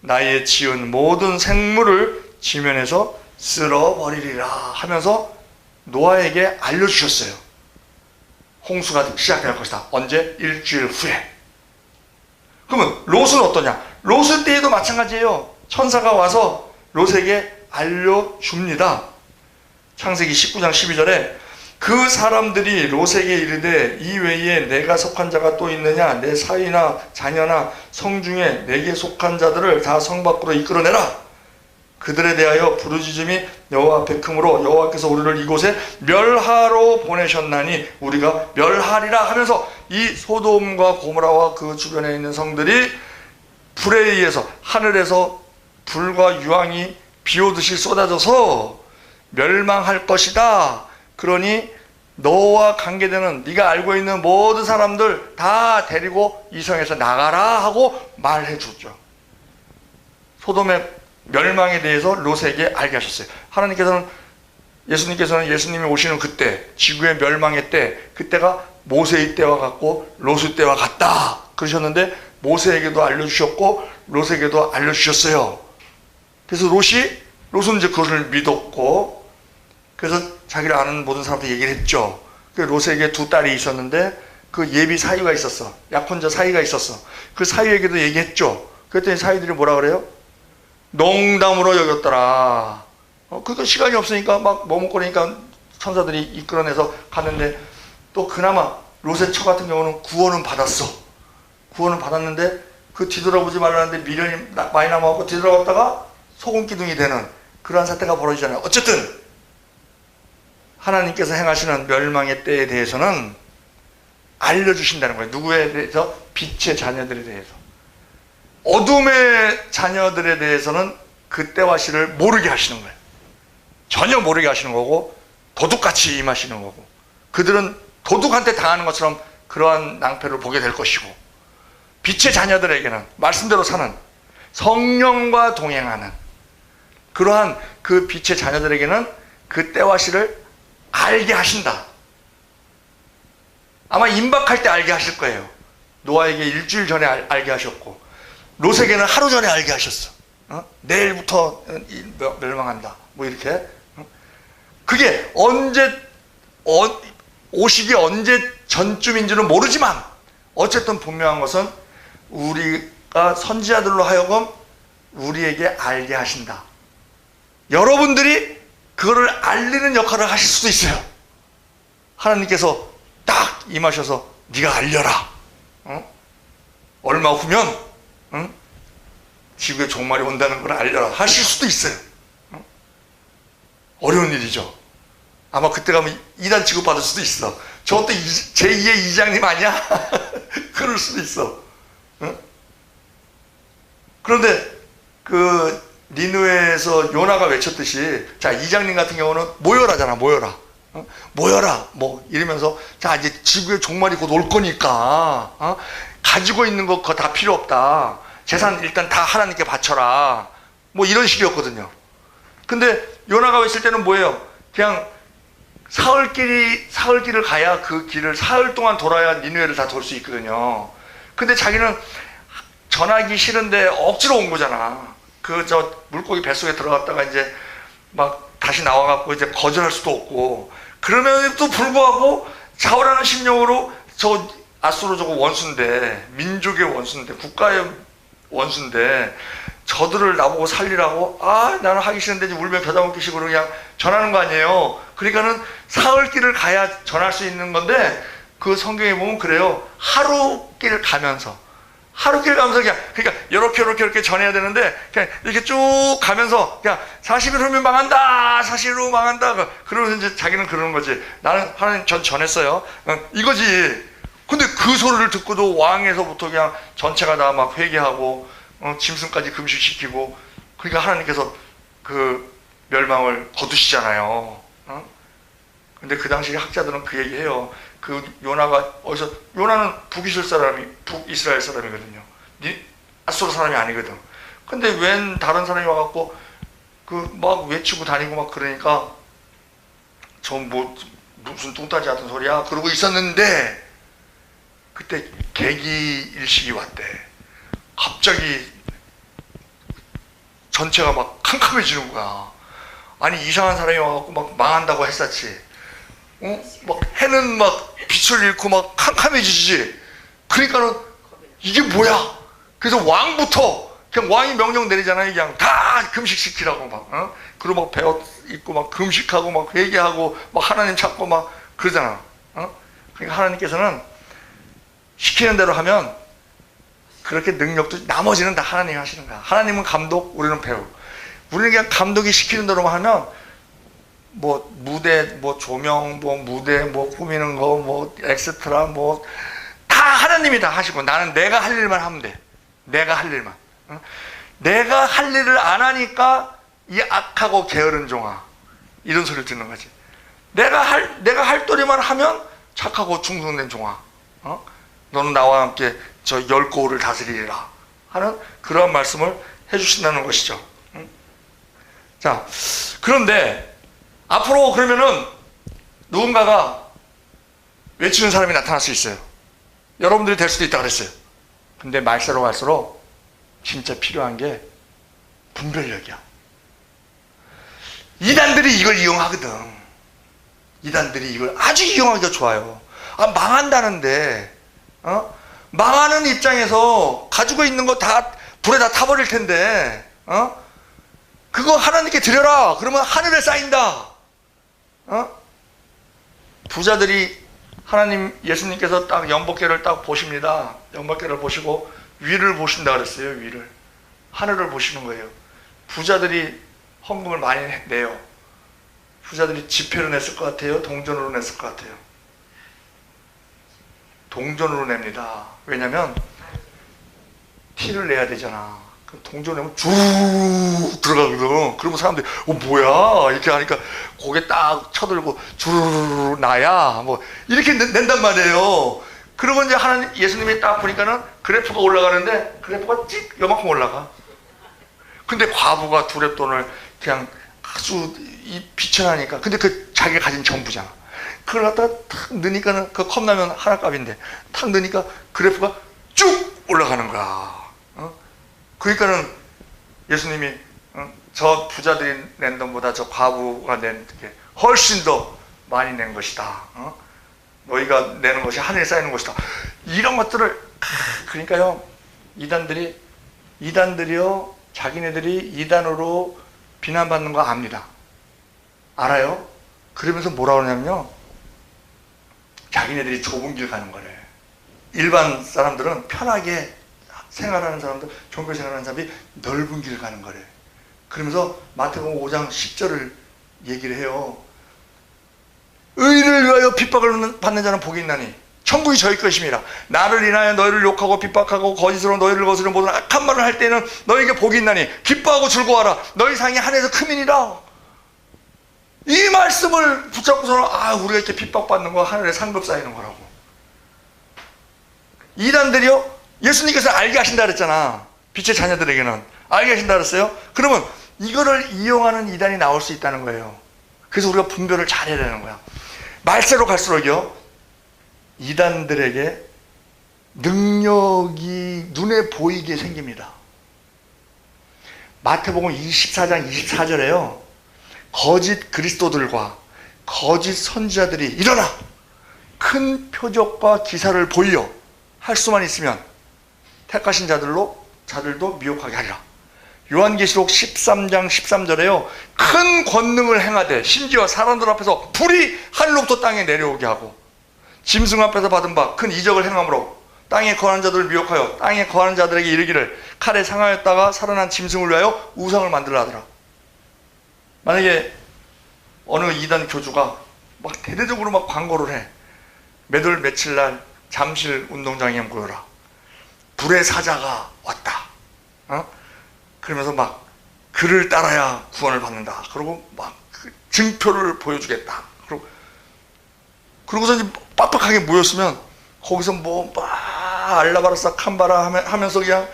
나의 지은 모든 생물을 지면에서 쓸어버리리라 하면서 노아에게 알려주셨어요. 홍수가 시작될 것이다. 언제? 일주일 후에. 그러면 롯은 어떠냐? 롯의 때에도 마찬가지예요. 천사가 와서 롯에게 알려줍니다. 창세기 19장 12절에 그 사람들이 롯에게 이르되 이 외에 내가 속한 자가 또 있느냐? 내 사위나 자녀나 성중에 내게 속한 자들을 다 성 밖으로 이끌어내라. 그들에 대하여 부르짖음이 여호와 앞에 크므로 여호와께서 우리를 이곳에 멸하러 보내셨나니 우리가 멸하리라 하면서 이 소돔과 고모라와 그 주변에 있는 성들이 불에 의해서 하늘에서 불과 유황이 비오듯이 쏟아져서 멸망할 것이다. 그러니 너와 관계되는 네가 알고 있는 모든 사람들 다 데리고 이 성에서 나가라 하고 말해 줬죠. 소돔의 멸망에 대해서 롯에게 알게 하셨어요. 예수님께서는 예수님이 오시는 그때 지구의 멸망의 때 그때가 모세의 때와 같고 롯의 때와 같다 그러셨는데 모세에게도 알려주셨고 롯에게도 알려주셨어요. 그래서 롯은 이제 그것을 믿었고 그래서 자기를 아는 모든 사람한테 얘기를 했죠. 롯에게 두 딸이 있었는데 그 예비 사위가 있었어. 약혼자 사위가 있었어. 그 사위에게도 얘기했죠. 그랬더니 사위들이 뭐라 그래요? 농담으로 여겼더라. 그러니까 시간이 없으니까 막 머뭇거리니까 천사들이 이끌어내서 갔는데 또 그나마 롯의 처 같은 경우는 구원은 받았어. 구원은 받았는데 그 뒤돌아보지 말라는데 미련이 많이 남아갖고 뒤돌아봤다가 소금 기둥이 되는 그러한 사태가 벌어지잖아요. 어쨌든 하나님께서 행하시는 멸망의 때에 대해서는 알려주신다는 거예요. 누구에 대해서? 빛의 자녀들에 대해서. 어둠의 자녀들에 대해서는 그 때와 시를 모르게 하시는 거예요. 전혀 모르게 하시는 거고 도둑같이 임하시는 거고, 그들은 도둑한테 당하는 것처럼 그러한 낭패를 보게 될 것이고, 빛의 자녀들에게는 말씀대로 사는 성령과 동행하는 그러한 그 빛의 자녀들에게는 그 때와 시를 알게 하신다. 아마 임박할 때 알게 하실 거예요. 노아에게 일주일 전에 알게 하셨고, 롯에게는 하루 전에 알게 하셨어. 내일부터 멸망한다. 뭐 이렇게. 그게 언제 오시기 언제 전쯤인지는 모르지만 어쨌든 분명한 것은 우리가 선지자들로 하여금 우리에게 알게 하신다. 여러분들이 그거를 알리는 역할을 하실 수도 있어요. 하나님께서 딱 임하셔서 네가 알려라. 얼마 후면 지구의 종말이 온다는 걸 알려라 하실 수도 있어요. 어려운 일이죠. 아마 그때 가면 이단 취급받을 수도 있어. 저것도 제2의 이장님 아니야? 그럴 수도 있어. 그런데 그 니느웨에서 요나가 외쳤듯이, 자, 이장님 같은 경우는 모여라잖아. 모여라. 모여라. 뭐 이러면서, 자, 이제 지구의 종말이 곧 올 거니까 가지고 있는 거 그거 다 필요 없다. 재산 일단 다 하나님께 바쳐라. 뭐 이런 식이었거든요. 근데 요나가 외칠 때는 뭐예요? 그냥 사흘길을 가야 그 길을 사흘 동안 돌아야 니느웨를 다 돌 수 있거든요. 근데 자기는 전하기 싫은데 억지로 온 거잖아. 물고기 뱃속에 들어갔다가 이제 막 다시 나와갖고 이제 거절할 수도 없고, 그럼에도 불구하고 자오라는 심령으로 저 아수르 저거 원수인데, 민족의 원수인데, 국가의 원수인데, 저들을 나보고 살리라고, 나는 하기 싫은데 울며 겨자 먹기 식으로 그냥 전하는 거 아니에요. 그러니까는 사흘길을 가야 전할 수 있는 건데, 그 성경에 보면 그래요. 하루길 가면서 그냥, 그러니까 이렇게 전해야 되는데, 그냥 이렇게 쭉 가면서 그냥 40일 후면 망한다, 40일 후 망한다. 그러면서 이제 자기는 그러는 거지. 나는 하나님 전 전했어요. 이거지. 근데 그 소리를 듣고도 왕에서부터 그냥 전체가 다 막 회개하고, 짐승까지 금식시키고, 그러니까 하나님께서 그 멸망을 거두시잖아요. 근데 그 당시 학자들은 그 얘기해요. 그 요나가 요나는 북이스라엘 사람이거든요. 아수르 사람이 아니거든. 근데 웬 다른 사람이 와갖고 그 막 외치고 다니고 막 그러니까 저 뭐 무슨 뚱따지 같은 소리야 그러고 있었는데, 그때 계기일식이 왔대. 갑자기 전체가 막 캄캄해지는 거야. 아니 이상한 사람이 와갖고 막 망한다고 했었지. 막 해는 막 빛을 잃고 막 캄캄해지지. 그러니까는 이게 뭐야? 그래서 왕부터 그냥 왕이 명령 내리잖아요. 그냥 다 금식시키라고 막. 그리고 막 배옷 입고 막 금식하고 막 회개하고 막 하나님 찾고 막 그러잖아. 그러니까 하나님께서는 시키는 대로 하면 그렇게 능력도, 나머지는 다 하나님이 하시는 거야. 하나님은 감독, 우리는 배우. 우리는 그냥 감독이 시키는 대로만 하면 뭐 무대, 뭐 조명, 뭐 무대, 뭐 꾸미는 거, 뭐 엑스트라, 뭐 다 하나님이 다 하시고, 나는 내가 할 일만 하면 돼. 내가 할 일만. 내가 할 일을 안 하니까 이 악하고 게으른 종아, 이런 소리를 듣는 거지. 내가 할 도리만 하면 착하고 충성된 종아, 너는 나와 함께 저 10고을을 다스리리라 하는 그런 말씀을 해주신다는 것이죠. 자, 그런데 앞으로 그러면은 누군가가 외치는 사람이 나타날 수 있어요. 여러분들이 될 수도 있다 그랬어요. 근데 말세로 갈수록 진짜 필요한 게 분별력이야. 이단들이 이걸 이용하거든. 이단들이 이걸 아주 이용하기가 좋아요. 망한다는데, 망하는 입장에서 가지고 있는 거 다 불에 다 타버릴 텐데, 그거 하나님께 드려라. 그러면 하늘에 쌓인다. 부자들이 하나님, 예수님께서 딱 연복계를 딱 보십니다. 연복계를 보시고 위를 보신다 그랬어요. 위를. 하늘을 보시는 거예요. 부자들이 헌금을 많이 내요. 부자들이 지폐로 냈을 것 같아요? 동전으로 냈을 것 같아요? 동전으로 냅니다. 왜냐면 티를 내야 되잖아. 그 동전 내면 쭉 들어가거든. 그러면 사람들이 뭐야 이렇게 하니까 고개 딱 쳐들고 주르르 나야 뭐 이렇게 낸단 말이에요. 그러고 이제 하나님 예수님이 딱 보니까는 그래프가 올라가는데 그래프가 찍 요만큼 올라가. 근데 과부가 두렙돈을 그냥 아주 비천하니까, 근데 그 자기가 가진 전부잖아. 그걸 갖다가 탁 넣으니까는 그 컵라면 하나 값인데 탁 넣으니까 그래프가 쭉 올라가는 거야. 그러니까는 예수님이 저 부자들이 낸 돈보다 저 과부가 낸 게 훨씬 더 많이 낸 것이다. 너희가 내는 것이 하늘에 쌓이는 것이다. 이런 것들을 그러니까요, 이단들이요 자기네들이 이단으로 비난받는 거 압니다. 알아요? 그러면서 뭐라 그러냐면요, 자기네들이 좁은 길 가는 거래. 일반 사람들은 편하게 생활하는 사람들, 종교 생활하는 사람이 넓은 길 가는 거래. 그러면서 마태복음 5장 10절을 얘기를 해요. 의를 위하여 핍박을 받는 자는 복이 있나니 천국이 저희 것임이라. 나를 인하여 너희를 욕하고 핍박하고 거짓으로 너희를 거스르는 모든 악한 말을 할 때는 너희에게 복이 있나니 기뻐하고 즐거워하라. 너희 상이 하늘에서 크민이라. 이 말씀을 붙잡고서는 우리가 이렇게 핍박받는 거 하늘에 상급 쌓이는 거라고. 이단들이요, 예수님께서 알게 하신다 그랬잖아. 빛의 자녀들에게는 알게 하신다 그랬어요. 그러면 이거를 이용하는 이단이 나올 수 있다는 거예요. 그래서 우리가 분별을 잘해야 되는 거야. 말세로 갈수록요, 이단들에게 능력이 눈에 보이게 생깁니다. 마태복음 24장 24절에요 거짓 그리스도들과 거짓 선지자들이 일어나 큰 표적과 기사를 보이어 할 수만 있으면 택하신 자들도 미혹하게 하리라. 요한계시록 13장 13절에요 큰 권능을 행하되 심지어 사람들 앞에서 불이 하늘로부터 땅에 내려오게 하고 짐승 앞에서 받은 바 큰 이적을 행함으로 땅에 거하는 자들을 미혹하여 땅에 거하는 자들에게 이르기를 칼에 상하였다가 살아난 짐승을 위하여 우상을 만들라 하더라. 만약에 어느 이단 교주가 막 대대적으로 막 광고를 해. 몇월 며칠날 잠실 운동장에 모여라. 불의 사자가 왔다. 그러면서 막 그를 따라야 구원을 받는다. 그리고 막 그 증표를 보여주겠다. 그러고서 이제 빡빡하게 모였으면 거기서 뭐 막 알라바라사 캄바라 하면서 그냥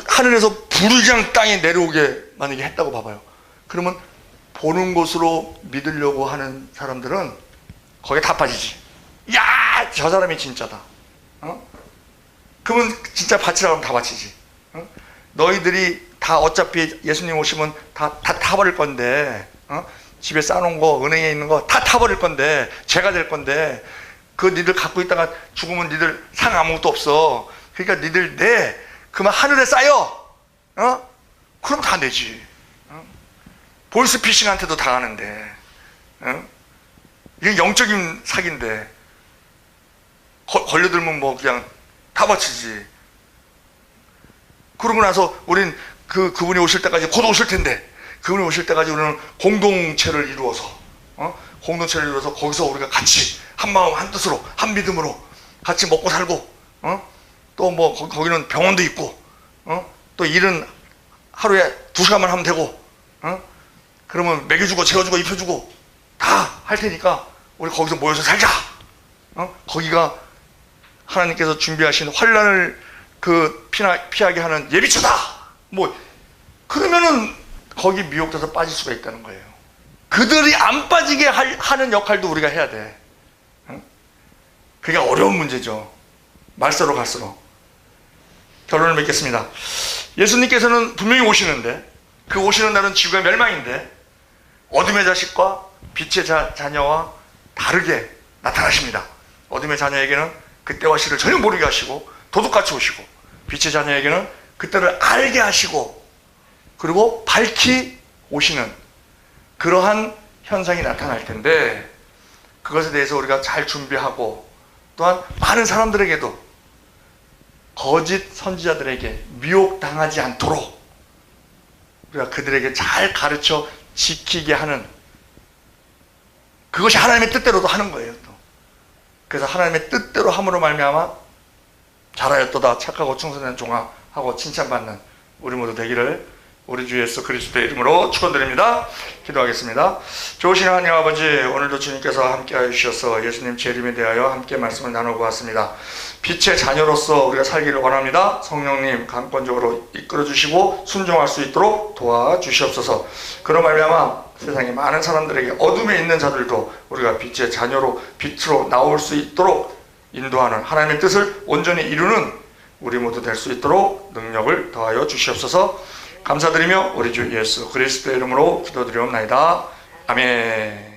하늘에서 불이 그냥 땅에 내려오게 만약에 했다고 봐봐요. 그러면 보는 것으로 믿으려고 하는 사람들은 거기에 다 빠지지. 야, 저 사람이 진짜다. 그러면 진짜 바치라고 하면 다 바치지. 너희들이 다 어차피 예수님 오시면 다 타버릴 건데, 집에 싸놓은 거, 은행에 있는 거 다 타버릴 건데, 죄가 될 건데, 그거 니들 갖고 있다가 죽으면 니들 상 아무것도 없어. 그러니까 니들 그러면 하늘에 쌓여. 그럼 다 내지. 보이스피싱한테도 당하는데, 이게 영적인 사기인데, 걸려들면 뭐 그냥 다 바치지. 그러고 나서 우린 그분이 오실 때까지 곧 오실 텐데, 그분이 오실 때까지 우리는 공동체를 이루어서 거기서 우리가 같이 한 마음 한 뜻으로 한 믿음으로 같이 먹고 살고, 또 뭐 거기는 병원도 있고, 또 일은 하루에 2시간만 하면 되고, 그러면 먹여주고 재워주고 입혀주고 다 할 테니까 우리 거기서 모여서 살자. 거기가 하나님께서 준비하신 환난을 피하게 하는 예비처다. 뭐 그러면은 거기 미혹돼서 빠질 수가 있다는 거예요. 그들이 안 빠지게 하는 역할도 우리가 해야 돼. 그게 어려운 문제죠. 말세로 갈수록. 결론을 맺겠습니다. 예수님께서는 분명히 오시는데, 그 오시는 날은 지구의 멸망인데 어둠의 자식과 빛의 자녀와 다르게 나타나십니다. 어둠의 자녀에게는 그때와 시를 전혀 모르게 하시고 도둑같이 오시고, 빛의 자녀에게는 그때를 알게 하시고, 그리고 밝히 오시는 그러한 현상이 나타날 텐데, 그것에 대해서 우리가 잘 준비하고, 또한 많은 사람들에게도 거짓 선지자들에게 미혹당하지 않도록 우리가 그들에게 잘 가르쳐 지키게 하는, 그것이 하나님의 뜻대로도 하는 거예요. 또. 그래서 하나님의 뜻대로 함으로 말미암아 잘하였도다 착하고 충성된 종아 하고 칭찬받는 우리 모두 되기를 우리 주 예수 그리스도의 이름으로 축원드립니다. 기도하겠습니다. 좋으신 하나님 아버지, 오늘도 주님께서 함께하여 주셔서 예수님 재림에 대하여 함께 말씀을 나누고 왔습니다. 빛의 자녀로서 우리가 살기를 원합니다. 성령님 강권적으로 이끌어 주시고 순종할 수 있도록 도와주시옵소서. 그로 말미암아 세상에 많은 사람들에게 어둠에 있는 자들도 우리가 빛의 자녀로 빛으로 나올 수 있도록 인도하는 하나님의 뜻을 온전히 이루는 우리 모두 될 수 있도록 능력을 더하여 주시옵소서. 감사드리며 우리 주 예수 그리스도의 이름으로 기도드리옵나이다. 아멘.